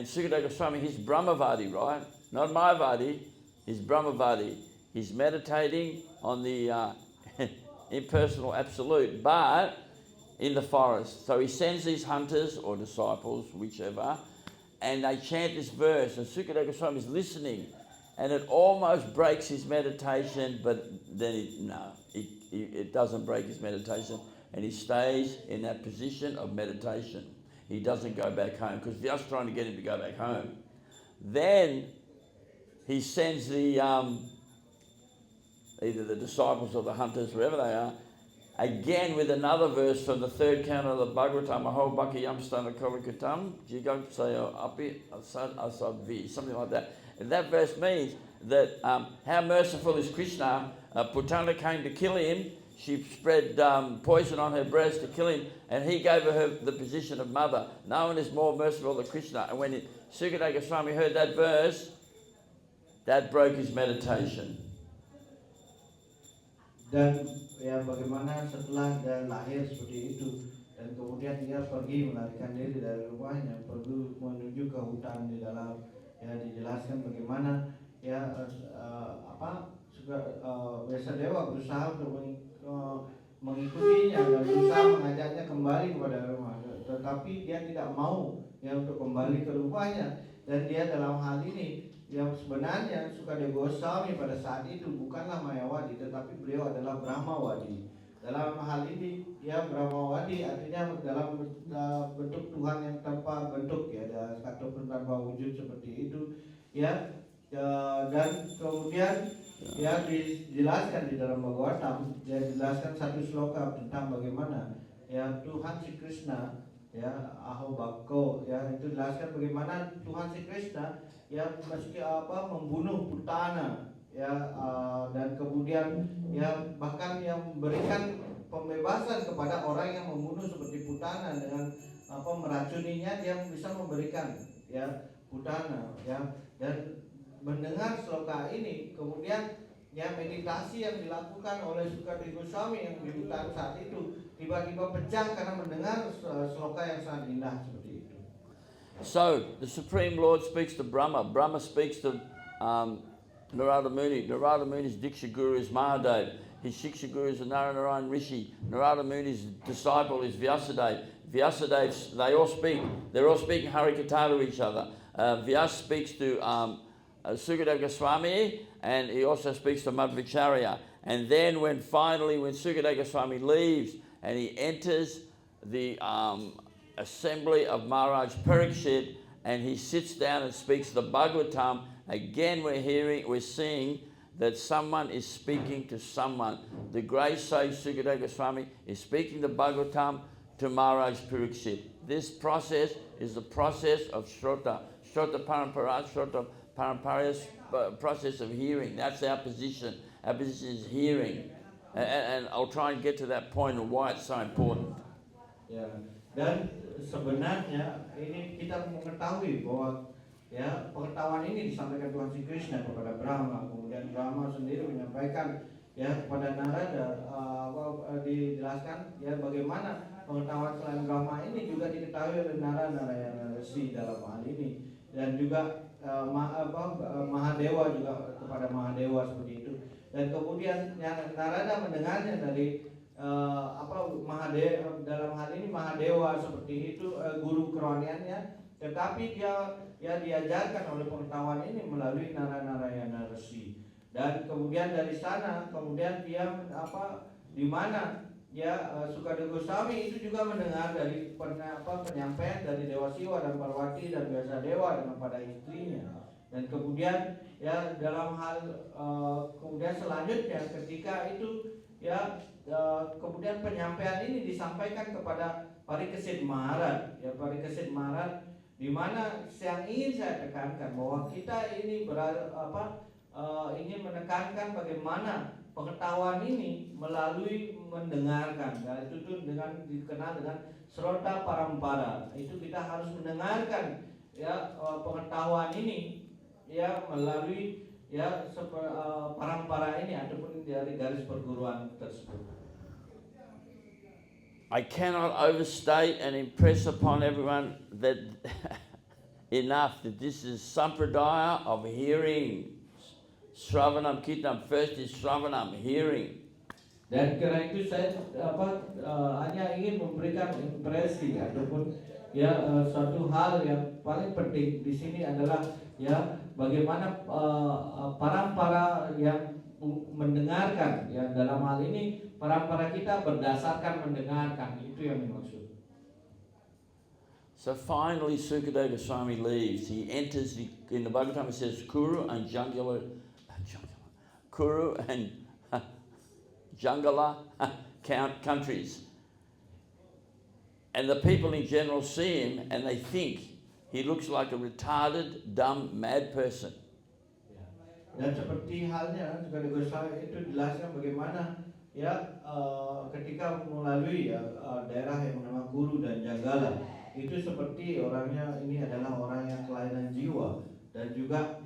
Sukadeva Goswami, he's Brahmavadi, right? Not Mayavadi, he's Brahmavadi. He's meditating on the impersonal absolute, but in the forest. So he sends these hunters or disciples, whichever, and they chant this verse, and Sukadeva Goswami is listening, and it almost breaks his meditation, but then it doesn't break his meditation, and he stays in that position of meditation. He doesn't go back home, because Vyas trying to get him to go back home. Then he sends the either the disciples or the hunters, wherever they are, again with another verse from the third canto of the Bhagavatam, Aho Bhakti Yamstana Kovikatam, Jigo Sayo Api Asad something like that. And that verse means that how merciful is Krishna. Putana came to kill him. She spread poison on her breast to kill him, and he gave her the position of mother. No one is more merciful than Krishna. And when Sukadeva Goswami heard that verse, that broke his meditation. Dan ya bagaimana setelah dia lahir seperti itu, dan kemudian dia pergi melarikan diri dari rumahnya, pergi menuju ke hutan di dalam, ya dijelaskan bagaimana ya Vyasadeva berusaha untuk mengikutinya dan berusaha mengajaknya kembali kepada rumah, tetapi dia tidak mau ya untuk kembali ke rumahnya. Dan dia dalam hal ini yang sebenarnya Sukadeva Goswami pada saat itu bukanlah Mayawadi, tetapi beliau adalah Brahmawadi. Dalam hal ini ya Brahmawadi artinya dalam bentuk Tuhan yang tanpa bentuk, ya, ataupun tanpa wujud seperti itu ya. Dan kemudian ya dijelaskan di dalam Bhagavatam, ya dijelaskan satu sloka tentang bagaimana ya Tuhan si Krishna ya Aho Bhakko, ya itu dijelaskan bagaimana Tuhan si Krishna ya meski membunuh Putana ya, dan kemudian ya bahkan yang memberikan pembebasan kepada orang yang membunuh seperti Putana dengan meracuninya, dia bisa memberikan ya Putana ya. Dan mendengar sloka ini, kemudian ya meditasi yang dilakukan oleh Sukadeva Goswami yang di hutan saat itu tiba-tiba pecah karena mendengar sloka yang sangat indah seperti itu. So the Supreme Lord speaks to Brahma. Brahma speaks to Narada Muni. Narada Muni's Diksha Guru is Mahadev. His Shiksha Guru is Naranarayan Rishi. Narada Muni's disciple is Vyasadeva. Vyasadeva, they're all speaking Harikatha to each other. Vyas speaks to Sukadeva Goswami, and he also speaks to Madhvacharya. And then when Sukadeva Goswami leaves and he enters the assembly of Maharaj Parikshit, and he sits down and speaks the Bhagavatam, again we're seeing that someone is speaking to someone. The great sage Sukadeva Goswami is speaking the Bhagavatam to Maharaj Parikshit. This process is the process of Shrota Parampara's process of hearing. That's our position. Our position is hearing. And I'll try and get to that point of why it's so important. Ya, dan sebenarnya ini kita mengetahui bahwa ya pengetahuan ini disampaikan Tuhan Sri Krishna kepada Brahma, kemudian Brahma sendiri menyampaikan ya kepada Narada, dijelaskan ya bagaimana pengetahuan selain Brahma ini juga diketahui oleh Narayana Rishi dalam hal ini, dan juga Mahadewa juga kepada Mahadewa seperti itu. Dan kemudian Narada mendengarnya dari dalam hal ini Mahadewa seperti itu, guru kerohaniannya, tetapi dia diajarkan oleh pengetahuan ini melalui Narayana Resi. Dan kemudian dari sana kemudian dia di mana Sukadeva Goswami itu juga mendengar dari penyampaian dari Dewa Siwa dan Parwati dan Vyasadewa dengan pada istrinya. Dan kemudian dalam hal kemudian selanjutnya ketika itu kemudian penyampaian ini disampaikan kepada Parikesit Maharaj. Parikesit Maharaj, di mana yang ingin saya tekankan bahwa kita ini ingin menekankan bagaimana pengetahuan ini melalui mendengarkan. Dan itu dengan dikenal dengan Srota Parampara. Itu kita harus mendengarkan pengetahuan ini melalui parampara ini ataupun dari garis perguruan tersebut. I cannot overstate and impress upon everyone that enough that this is sampradaya of hearing. Shravanam Kirtanam, first is Shravanam, hearing. Dan karena itu saya hanya ingin memberikan impresi ataupun suatu hal yang paling penting di sini adalah bagaimana parampara yang mendengarkan, dalam hal ini parampara kita berdasarkan mendengarkan, itu yang dimaksud. So finally Sukadeva Goswami leaves. He enters in the Bhagavatam it says Kuru and Jangala countries. And the people in general see him and they think he looks like a retarded, dumb, mad person. Dan seperti halnya Sukadeva Goswami itu dijelaskan bagaimana ketika melalui daerah yang bernama Kuru dan Janggala, itu seperti orangnya ini adalah orang yang kelainan jiwa dan juga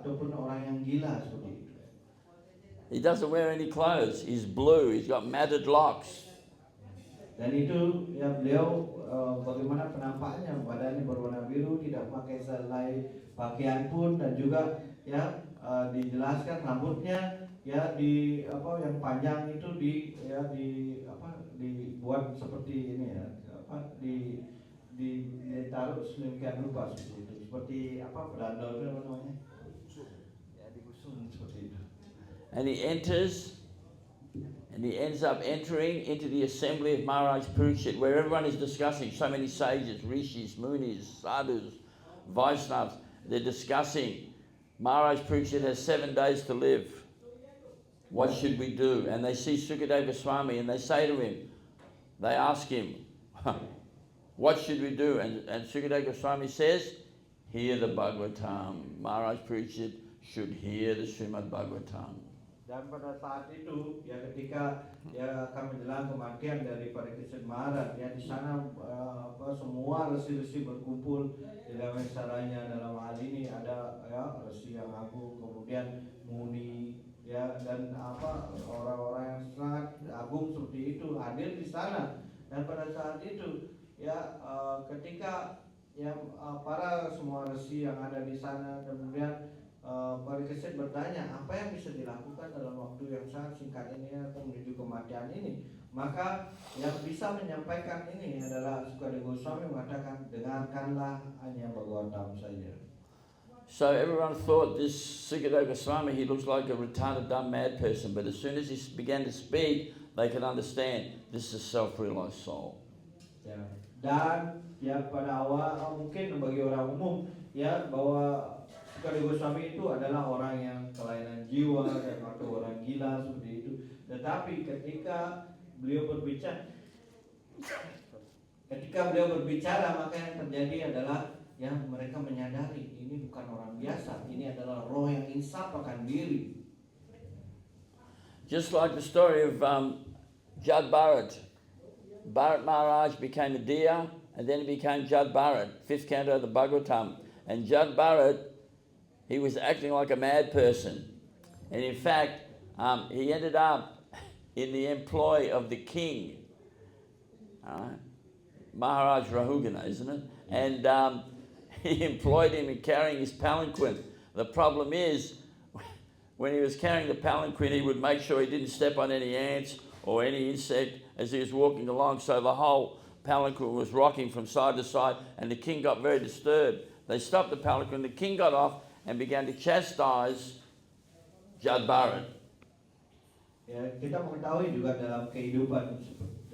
ataupun orang yang gila seperti itu. He doesn't wear any clothes. He's blue. He's got matted locks. Dan itu beliau bagaimana penampakannya, badannya berwarna biru, tidak pakai selai pakaian pun, dan juga dijelaskan rambutnya yang panjang itu dibuat seperti ini ditaruh sedemikian rupa seperti itu, seperti berandal itu namanya, digusung seperti itu. And he enters, and he ends up entering into the assembly of Maharaj Pariksit, where everyone is discussing, so many sages, rishis, munis, sadhus, Vaishnavas, they're discussing. Maharaj Pariksit has 7 days to live. What should we do? And they see Sukadeva Goswami and they say to him, they ask him, what should we do? And Sukadeva Goswami says, hear the Bhagavatam. Maharaj Pariksit should hear the Srimad Bhagavatam. Dan pada saat itu ketika akan menjelang kematian dari Parikesit Maharaj, di sana semua resi-resi berkumpul di dalam saranya. Dalam hal ini ada resi yang agung, kemudian muni dan orang-orang yang sangat agung seperti itu hadir di sana. Dan pada saat itu ketika para semua resi yang ada di sana, kemudian Parikesit bertanya apa yang bisa dilakukan dalam waktu yang sangat singkat ini atau menuju kematian ini. Maka yang bisa menyampaikan ini adalah Sukadeva Goswami mengatakan, dengarkanlah hanya Bhagavatam saja. So everyone thought this Sukadeva Goswami, he looks like a retarded, dumb, mad person. But as soon as he began to speak, they could understand this is a self-realized soul. Dan pada awal mungkin bagi orang umum bahwa Sukadeva Goswami itu adalah orang yang kelainan jiwa atau orang gila seperti itu. Tetapi ketika beliau berbicara, maka yang terjadi adalah mereka menyadari ini bukan orang biasa, ini adalah roh yang insaf akan diri. Just like the story of Jad Bharat. Bharat Maharaj became a deer and then he became Jad Bharat, 5th canto of the Bhagavatam. And Jad Bharat, he was acting like a mad person. And in fact, he ended up in the employ of the king, Maharaj Rahugana, isn't it? And he employed him in carrying his palanquin. The problem is, when he was carrying the palanquin, he would make sure he didn't step on any ants or any insect as he was walking along. So the whole palanquin was rocking from side to side, and the king got very disturbed. They stopped the palanquin. The king got off and began to chastise Jad Barad. Ya, kita mengetahui juga dalam kehidupan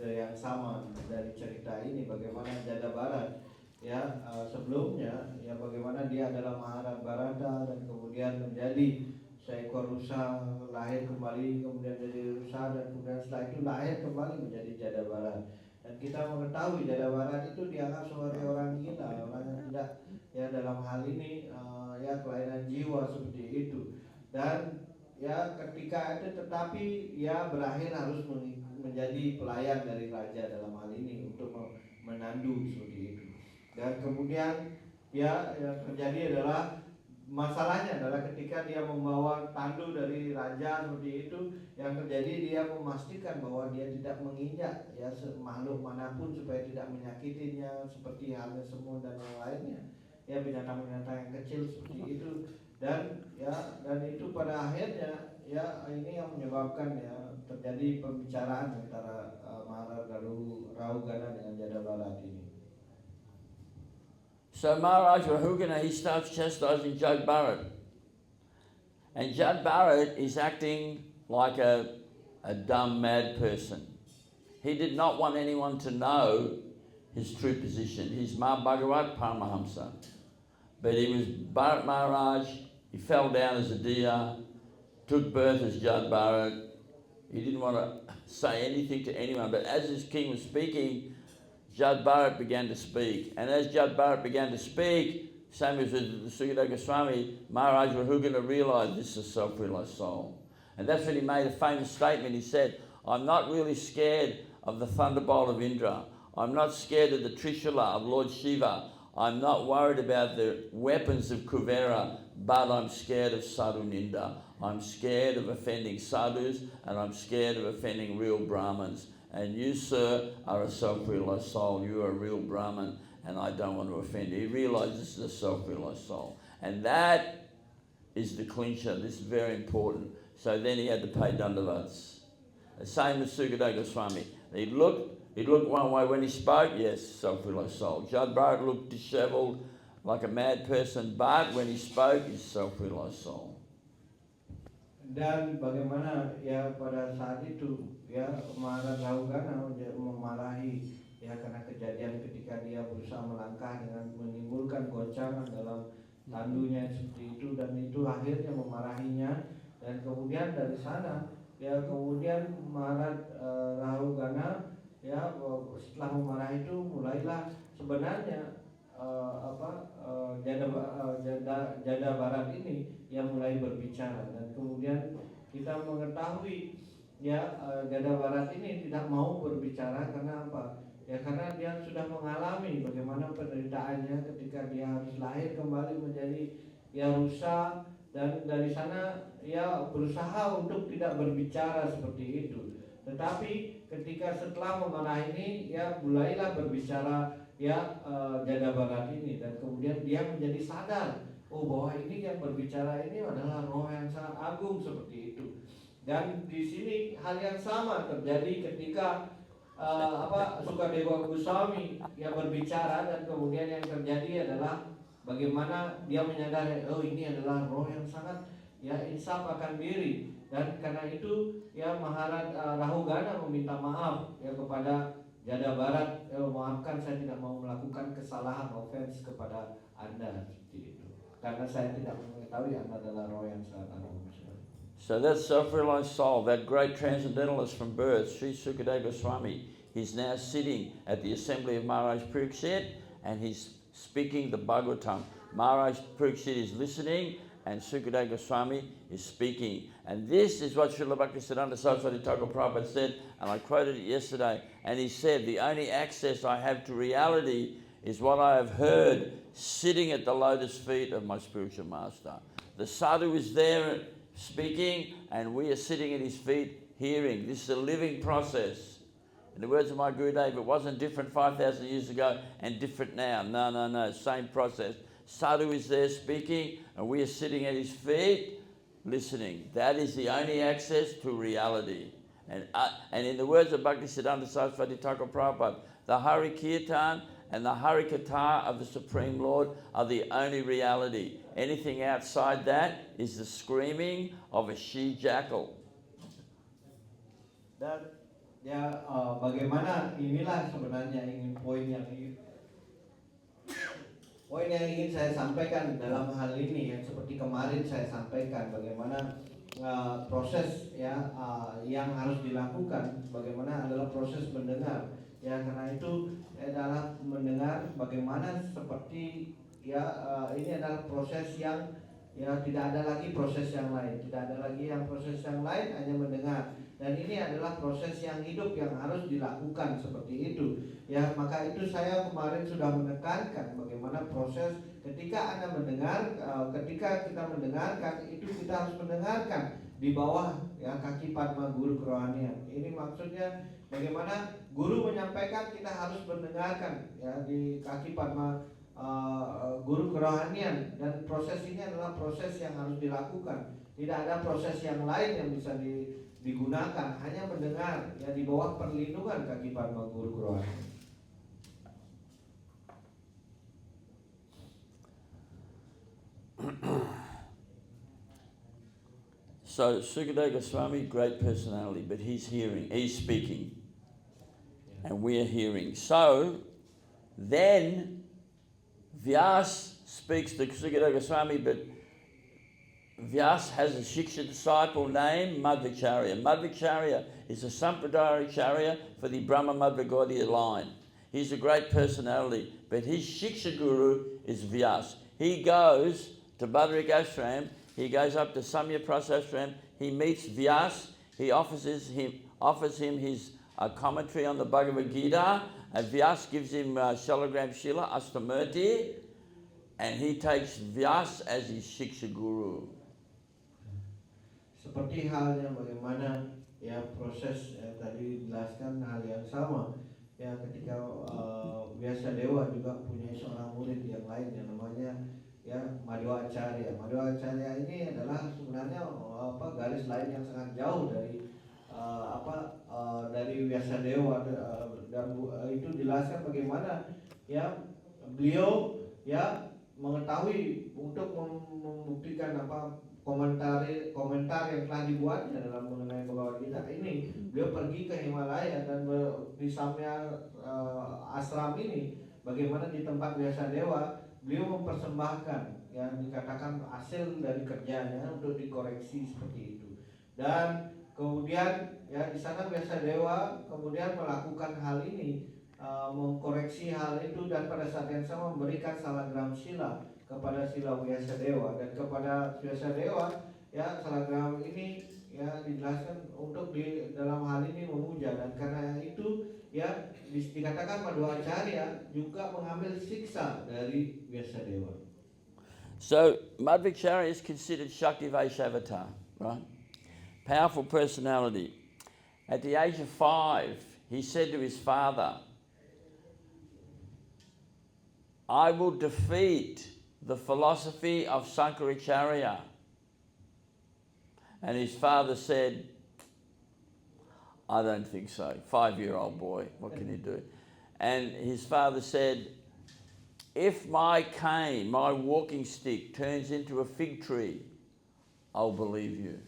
yang sama dari cerita ini bagaimana Jada Barat ya sebelumnya ya bagaimana dia adalah Mahabharata dan kemudian menjadi seekor rusa lahir kembali kemudian jadi rusa dan kemudian setelah itu lahir kembali menjadi Jada Barat. Dan kita mengetahui Jada Barat itu dianggap sebagai orang gila, orang yang tidak ya dalam hal ini ya kelainan jiwa seperti itu. Dan ya ketika itu tetapi ya berakhir harus menjadi pelayan dari raja dalam hal ini untuk menandu seperti itu. Dan kemudian ya yang terjadi adalah masalahnya adalah ketika dia membawa tandu dari raja seperti itu, yang terjadi dia memastikan bahwa dia tidak menginjak ya makhluk manapun supaya tidak menyakitinya seperti halnya semut dan yang lainnya. Ya binatang-binatang yang kecil seperti itu. Dan itu pada akhirnya ya ini yang menyebabkan ya terjadi pembicaraan antara Maharaj Rahugana dengan Jada Barat ini. So Maharaj Rahugana, he starts chastising Jad Barad. And Jad Barad is acting like a dumb, mad person. He did not want anyone to know his true position. He's Bhagavat Paramahamsa. But he was Bharat Maharaj. He fell down as a deer, took birth as Jad Barad. He didn't want to say anything to anyone. But as this king was speaking, Jad Barad began to speak. And as Jad Barad began to speak, same as with Sukadeva Goswami, Maharaj Rahugana realised this is a self-realised soul. And that's when he made a famous statement. He said, I'm not really scared of the thunderbolt of Indra. I'm not scared of the Trishula of Lord Shiva. I'm not worried about the weapons of Kuvera, but I'm scared of Sadhu Ninda. I'm scared of offending sadhus, and I'm scared of offending real Brahmins. And you, sir, are a self-realised soul. You are a real Brahmin, and I don't want to offend you. He realised this is a self-realised soul. And that is the clincher. This is very important. So then he had to pay Dandavats. The same as Sukadeva Goswami. He looked one way when he spoke, yes, self-realised soul. Jad Barad looked dishevelled like a mad person, but when he spoke, he's self-realised soul. Dan bagaimana ya pada saat itu ya Maharaj Rahugana memarahi ya karena kejadian ketika dia berusaha melangkah dengan menimbulkan goncangan dalam tandunya seperti itu, dan itu akhirnya memarahinya. Dan kemudian dari sana ya kemudian Maharaj Rahugana ya setelah memarahi itu mulailah sebenarnya Jada Barat ini yang mulai berbicara. Dan kemudian kita mengetahui ya Jada Barat ini tidak mau berbicara karena apa? Ya karena dia sudah mengalami bagaimana penderitaannya ketika dia harus lahir kembali menjadi ya rusa, dan dari sana ya berusaha untuk tidak berbicara seperti itu. Tetapi ketika setelah memarah ini ya mulailah berbicara ya Jada Barat ini, dan kemudian dia menjadi sadar bahwa ini yang berbicara ini adalah roh yang sangat agung seperti itu. Dan di sini hal yang sama terjadi ketika Sukadeva Goswami yang berbicara, dan kemudian yang terjadi adalah bagaimana dia menyadari ini adalah roh yang sangat ya insaf akan diri. Dan karena itu ya Maharaj Rahugana meminta maaf ya kepada Jada Barat, maafkan saya tidak mau melakukan kesalahan offense kepada Anda seperti itu, karena saya tidak mengetahui Anda adalah roh yang sangat agung. So that self-realised soul, that great transcendentalist from birth, Sri Sukadeva Goswami, he's now sitting at the assembly of Maharaj Pariksit, and he's speaking the Bhagavatam. Maharaj Pariksit is listening, and Sukadeva Goswami is speaking. And this is what Srila Bhaktisiddhanta Saraswati Thakur Prabhupada said, and I quoted it yesterday, and he said, the only access I have to reality is what I have heard sitting at the lotus feet of my spiritual master. The sadhu is there speaking, and we are sitting at his feet hearing. This is a living process. In the words of my Gurudev, it wasn't different 5,000 years ago and different now. No, same process. Sadhu is there speaking, and we are sitting at his feet listening. That is the only access to reality. And in the words of Bhaktisiddhanta Saraswati Thakur Prabhupada, the Hari Kirtan and the Hari Katha of the Supreme Lord are the only reality. Anything outside that is the screaming of a she-jackal. Dan ya bagaimana inilah sebenarnya poin yang ingin saya sampaikan dalam hal ini, yang seperti kemarin saya sampaikan bagaimana proses ya yang harus dilakukan, bagaimana adalah proses mendengar ya, karena itu adalah mendengar bagaimana seperti ya ini adalah proses yang ya tidak ada lagi proses yang lain, tidak ada lagi yang proses yang lain, hanya mendengar. Dan ini adalah proses yang hidup yang harus dilakukan seperti itu. Ya, maka itu saya kemarin sudah menekankan bagaimana proses ketika Anda mendengar, ketika kita mendengarkan itu kita harus mendengarkan di bawah ya kaki Padma Guru Kerohanian. Ini maksudnya bagaimana guru menyampaikan kita harus mendengarkan ya di kaki Padma Guru Kerohanian, dan proses ini adalah proses yang harus dilakukan. Tidak ada proses yang lain yang bisa digunakan, hanya mendengar ya di bawah perlindungan kaki Padma Guru Kerohanian. So Sukadeva Goswami, great personality, but he's speaking, and we are hearing. So then Vyas speaks to Sukadeva Goswami, but Vyas has a Shiksha disciple named Madhvacharya. Madhvacharya is a Sampradaya Acharya for the Brahma Madhva Gaudiya line. He's a great personality, but his Shiksha guru is Vyas. He goes to Badrik Ashram, he goes up to Samya Prasashram, he meets Vyas, he offers him his commentary on the Bhagavad Gita, and Vyas gives him Shalagram Shila, Astamurti, and he takes Vyas as his Shiksha guru. Seperti halnya bagaimana ya proses tadi dijelaskan hal yang sama ya, ketika Vyasadewa juga punya seorang murid yang lain yang namanya ya Madhva Acharya. Madhva Acharya ini adalah sebenarnya garis lain yang sangat jauh dari dari Vyasadewa, dan itu dijelaskan bagaimana ya beliau ya mengetahui untuk membuktikan komentar yang telah dibuatnya dalam mengenai Bhagavad Gita ini. Beliau pergi ke Himalaya dan di Samya Ashram ini, bagaimana di tempat Vyasadewa beliau mempersembahkan yang dikatakan hasil dari kerjanya untuk dikoreksi seperti itu. Dan kemudian ya di sana Vyasadewa kemudian melakukan hal ini, mengkoreksi hal itu, dan pada saat yang sama memberikan salagram sila kepada Sila Vyasadewa, dan kepada Vyasadewa ya salagram ini ya dijelaskan untuk di dalam hal ini memuja, dan karena itu ya dikatakan Madhva Acharya juga mengambil siksa dari Vyasadewa. So Madhvacharya is considered Shakti Vaishyavatar, right? Powerful personality. At the age of 5, he said to his father, I will defeat the philosophy of Sankaracharya. And his father said, I don't think so. 5-year-old boy, what can he do? And his father said, if my cane, my walking stick, turns into a fig tree, I'll believe you.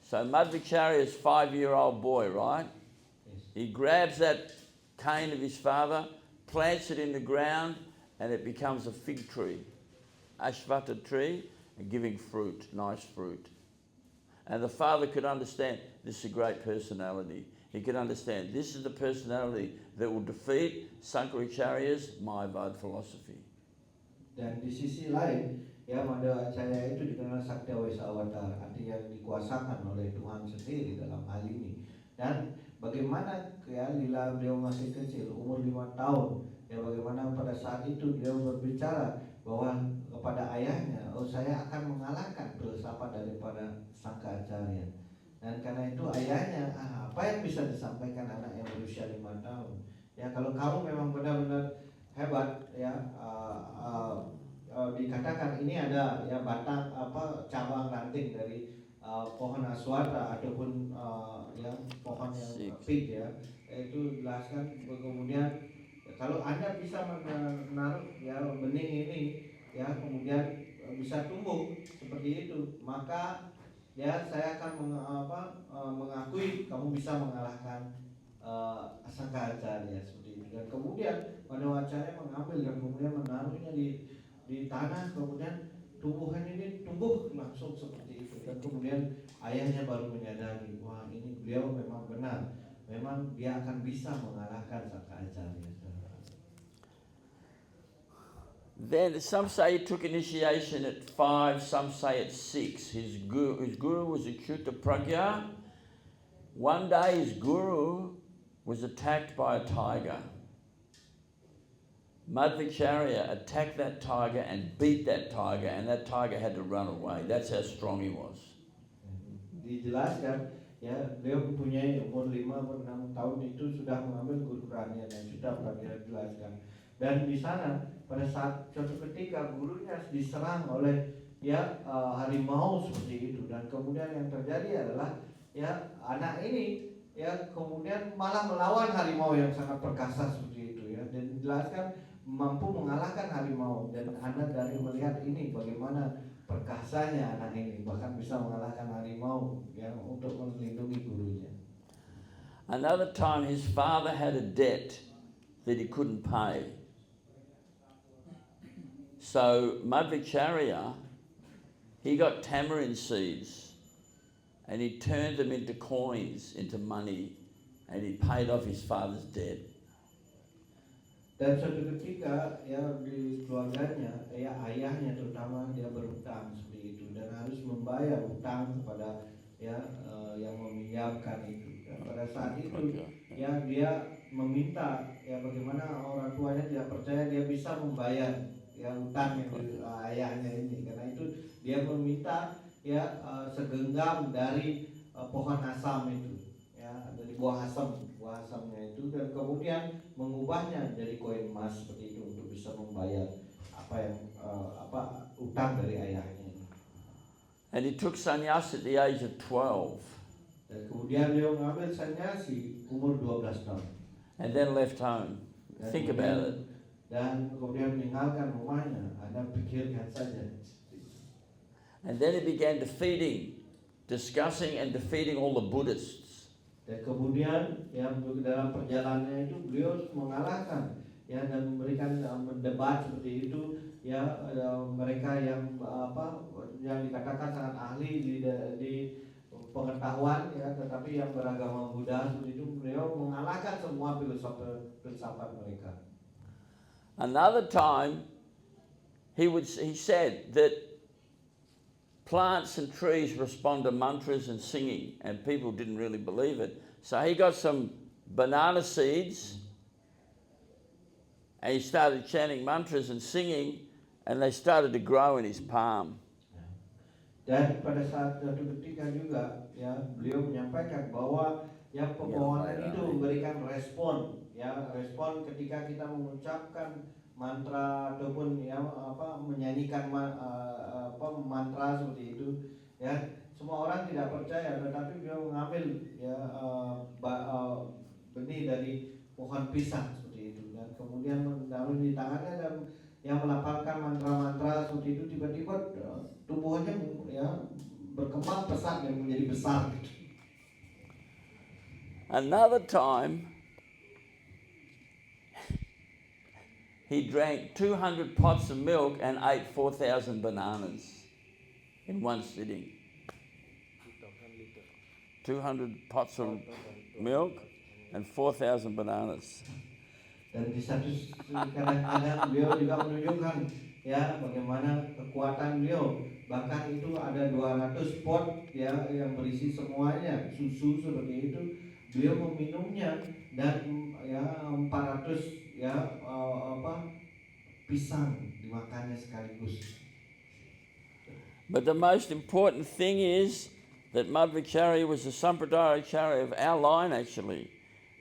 So Madhvacharya is 5-year-old boy, right? Yes. He grabs that cane of his father, plants it in the ground, and it becomes a fig tree. Ashvata tree, and giving fruit, nice fruit. And the father could understand this is a great personality. He could understand this is the personality that will defeat Sankaracharya's Mayavad philosophy. Dan di sisi lain, ya Madhva Acharya itu dikenal Sakti Avatar, artinya dikuasakan oleh Tuhan sendiri dalam hal ini. Dan bagaimana ya lila beliau masih kecil, umur 5 tahun, ya bagaimana pada saat itu beliau berbicara bahwa kepada ayahnya, saya akan mengalahkan filsafat daripada Sankaracharya. Dan karena itu ayahnya, apa yang bisa disampaikan anak yang berusia 5 tahun? Ya kalau kamu memang benar-benar hebat, ya dikatakan ini ada ya batang cabang ranting dari pohon aswata ataupun yang pohon yang pit ya, itu jelaskan. Kemudian kalau Anda bisa menaruh ya benih ini ya kemudian bisa tumbuh seperti itu, maka ya saya akan mengakui kamu bisa mengalahkan sangka ajaria seperti itu. Dan kemudian pada wacaranya mengambil dan kemudian menaruhnya di tanah, kemudian tumbuhan ini tumbuh langsung seperti itu. Dan kemudian ayahnya baru menyadari, wah ini beliau memang benar, memang dia akan bisa mengalahkan sangka ajaria. Then some say he took initiation at 5, some say at 6. His guru was Achyuta Pragya. One day his guru was attacked by a tiger. Madhvacharya attacked that tiger and beat that tiger, and that tiger had to run away. That's how strong he was. Dijelaskan ya, beliau mempunyai umur 5-6 tahun itu sudah mengambil guru Pranya dan sudah Pranya dijelaskan. Dan di sana pada saat suatu ketika gurunya diserang oleh ya harimau seperti itu, dan kemudian yang terjadi adalah ya anak ini ya kemudian malah melawan harimau yang sangat perkasa seperti itu ya, dan dijelaskan mampu mengalahkan harimau. Dan Anda dari melihat ini bagaimana perkasanya anak ini, bahkan bisa mengalahkan harimau yang untuk melindungi gurunya. Another time his father had a debt that he couldn't pay. So Madhvacharya, he got tamarind seeds and he turned them into coins, into money, and he paid off his father's debt. Dan suatu ketika ya di keluarganya, ya ayahnya terutama dia berhutang seperti itu dan harus membayar hutang kepada ya yang meminjamkan itu. Dan pada saat itu ya dia meminta ya bagaimana orang tuanya tidak percaya dia bisa membayar ya hutang yang ayahnya ini. Karena itu dia meminta ya segenggam dari pohon asam itu, ya dari buah asamnya itu, dan kemudian mengubahnya jadi koin emas seperti itu untuk bisa membayar utang dari ayahnya. And he took sannyas at the age of 12. Dan kemudian dia mengambil sannyasi umur 12 tahun. And then left home. Dan Think about it. Dan kemudian meninggalkan rumahnya. Anda pikirkan saja. And then he began discussing and defeating all the Buddhists. Dan kemudian ya dalam perjalanannya itu beliau mengalahkan ya dan memberikan mendebat seperti itu ya mereka yang yang dikatakan sangat ahli di pengetahuan ya, tetapi yang beragama Buddha seperti itu beliau mengalahkan semua filsafat mereka. Another time he said that plants and trees respond to mantras and singing, and people didn't really believe it. So he got some banana seeds and he started chanting mantras and singing, and they started to grow in his palm. Dan pada saat suatu ketika juga ya beliau menyampaikan bahwa ya pepohonan itu memberikan respon ketika kita mengucapkan mantra ataupun ya menyanyikan mantra seperti itu ya, semua orang tidak percaya, tetapi beliau mengambil ya benih dari pohon pisang seperti itu dan kemudian menaruh di tangannya dan yang melafalkan mantra-mantra seperti itu, tiba-tiba tubuhnya ya berkembang pesat dan menjadi besar. Another time he drank 200 pots of milk and ate 4,000 bananas in one sitting. 200 pots of milk and 4,000 bananas. Dan di satu kadang-kadang beliau juga menunjukkan ya bagaimana kekuatan beliau. Bahkan itu ada 200 pot ya yang berisi semuanya susu seperti itu. Beliau meminumnya dan ya 400 ya pisang dimakannya sekaligus. But the most important thing is that Madhvacharya was the Sampradaya Acharya of our line actually.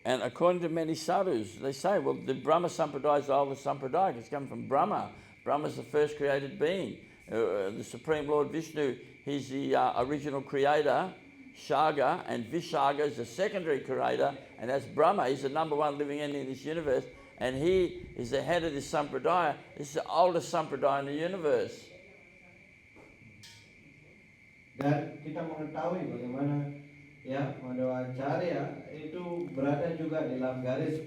And according to many sadhus, they say, well, the Brahma Sampradaya is the oldest Sampradaya, it's come from Brahma. Brahma's the first created being. The Supreme Lord Vishnu, he's the original creator. Shaga, and Vishaga is the secondary creator, and that's Brahma. He's the number one living entity in this universe, and he is the head of this sampradaya. This is the oldest sampradaya in the universe. Dan kita mengetahui bagaimana ya Madhvacharya itu berada juga dalam garis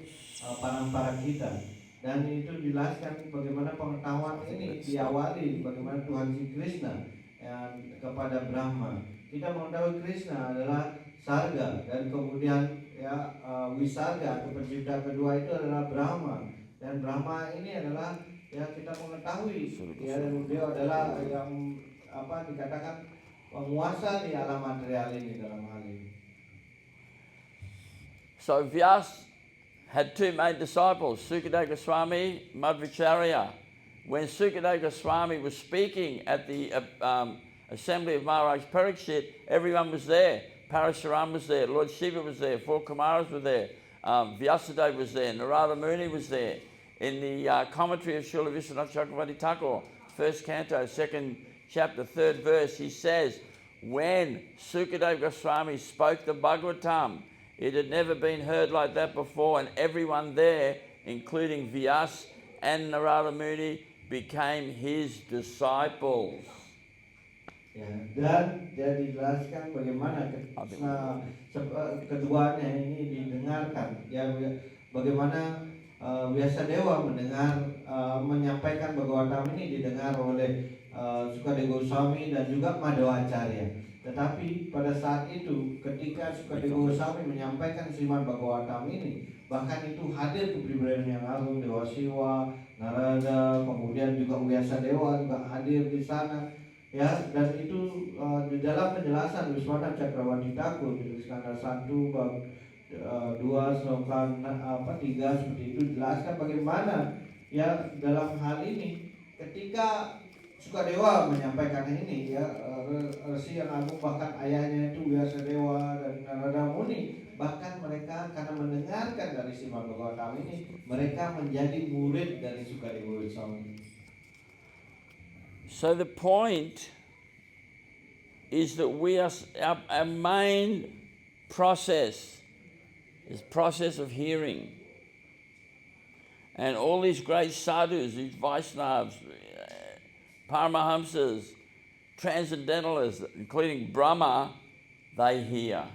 parampara kita, dan itu dijelaskan bagaimana pengetahuan ini diawali bagaimana Tuhan Sri Krishna kepada Brahma. Kita mengetahui Krishna adalah Sarga, dan kemudian ya Wisarga atau pencipta kedua itu adalah Brahma, dan Brahma ini adalah ya kita mengetahui ya beliau adalah yang dikatakan penguasa di alam material ini dalam hal ini. So Vyas had two main disciples, Sukadeva Goswami, Madhvacharya. When Sukadeva Goswami was speaking at the assembly of Maharaj Parikshit, everyone was there. Parashuram was there, Lord Shiva was there, 4 Kumaras were there, Vyasadeva was there, Narada Muni was there. In the commentary of Srila Vishwanath Chakravarti Thakur, 1st canto, 2nd chapter, 3rd verse, he says, when Sukadeva Goswami spoke the Bhagavatam, it had never been heard like that before, and everyone there, including Vyas and Narada Muni, became his disciples. Ya, dan dia dijelaskan bagaimana keduanya ini didengarkan, ya bagaimana Vyasadeva mendengar menyampaikan Bhagavatam ini didengar oleh Sukadeva Goswami dan juga Madhvacharya. Tetapi pada saat itu ketika Sukadeva Goswami menyampaikan Srimad Bhagavatam ini, bahkan itu hadir kepribadian yang agung, Dewa Siwa, Narada, kemudian juga Vyasadeva juga hadir di sana. Ya, dan itu di dalam penjelasan Vishwanath Chakravarti Thakur di skala 1 bab 2 sloka 3 seperti itu jelaskan bagaimana ya dalam hal ini ketika Sukadeva menyampaikan ini ya Resi yang agung bahkan ayahnya itu Vyasadeva dan Narada Muni, bahkan mereka karena mendengarkan dari Srimad Bhagavatam ini mereka menjadi murid dari Sukadeva Goswami. So the point is that our main process is process of hearing. And all these great sadhus, these Vaishnavas, Paramahamsas, Transcendentalists, including Brahma, they hear,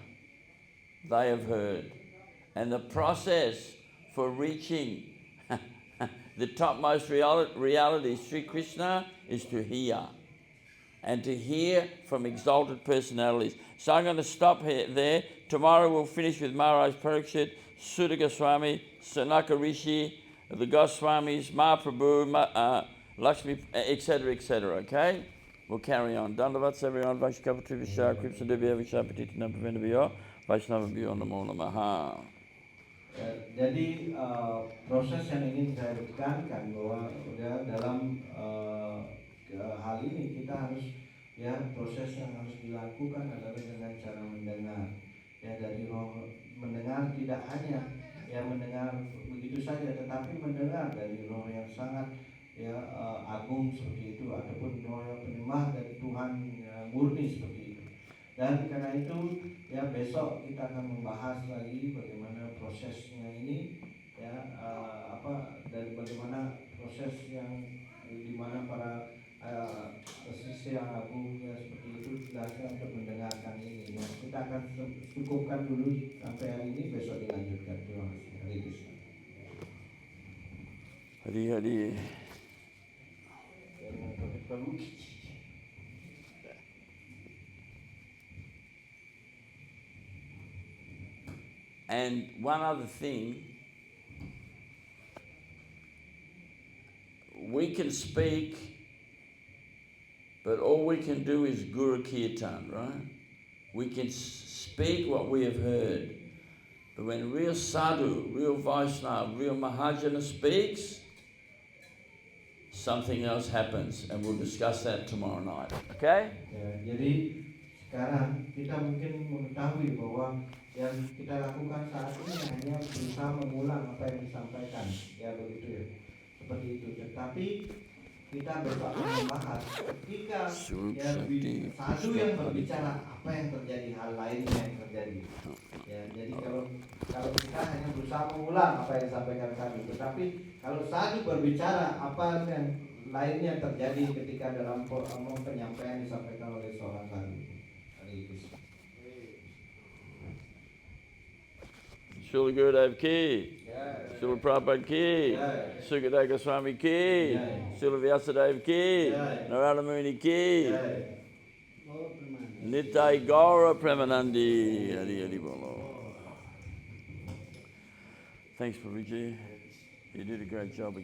they have heard. And the process for reaching the topmost reality, Sri Krishna, is to hear. And to hear from exalted personalities. So I'm going to stop there. Tomorrow we'll finish with Maharaj Parikshit, Sutta Goswami, Sanaka Rishi, the Goswamis, Mahaprabhu, Lakshmi, etc., etc., okay? We'll carry on. Dandavats everyone, Vaishkavatu Vishar, Kripsa Devya Vishapatitina Pravendabhyo, Vaishnava Bhyo Namo Namaha. Jadi proses yang ingin saya tekankan bahwa dalam hal ini kita harus ya proses yang harus dilakukan adalah dengan cara mendengar ya dari roh, mendengar tidak hanya ya mendengar begitu saja tetapi mendengar dari roh yang sangat ya agung seperti itu ataupun roh yang penyembah dari Tuhan murni seperti itu. Dan karena itu ya besok kita akan membahas lagi bagaimana prosesnya ini ya dari bagaimana proses yang di mana para sisi yang agung ya seperti itu jelaskan untuk mendengarkan ini. Ya, kita akan cukupkan dulu sampai hari ini, besok dilanjutkan. Terima kasih. Hari Krishna. Hari. And one other thing, we can speak, but all we can do is Guru Kirtan, right? We can speak what we have heard. But when real sadhu, real Vaishnava, real Mahajana speaks, something else happens, and we'll discuss that tomorrow night. Okay? Ya, jadi sekarang kita mungkin mengetahui bahwa yang kita lakukan saat ini hanya berusaha mengulang apa yang disampaikan, ya begitu ya, seperti itu. Tetapi kita besok akan membahas ketika Sup ya, Sakti satu yang berbicara apa yang terjadi, hal lainnya yang terjadi. Ya, jadi kalau kita hanya berusaha mengulang apa yang disampaikan kami, tetapi kalau satu berbicara apa yang lainnya terjadi ketika dalam penyampaian disampaikan oleh seorang kami. Srila Gurudev ki, Ya. Srila Prabhupada ki, Jai. Sukadeva Goswami ki, Jai. Srila Vyasadeva ki, Jai. Narada Muni ki, Jai. Nitai Gaura Premanandi, Hari Hari Bolo. Thanks, Prabhuji. You did a great job.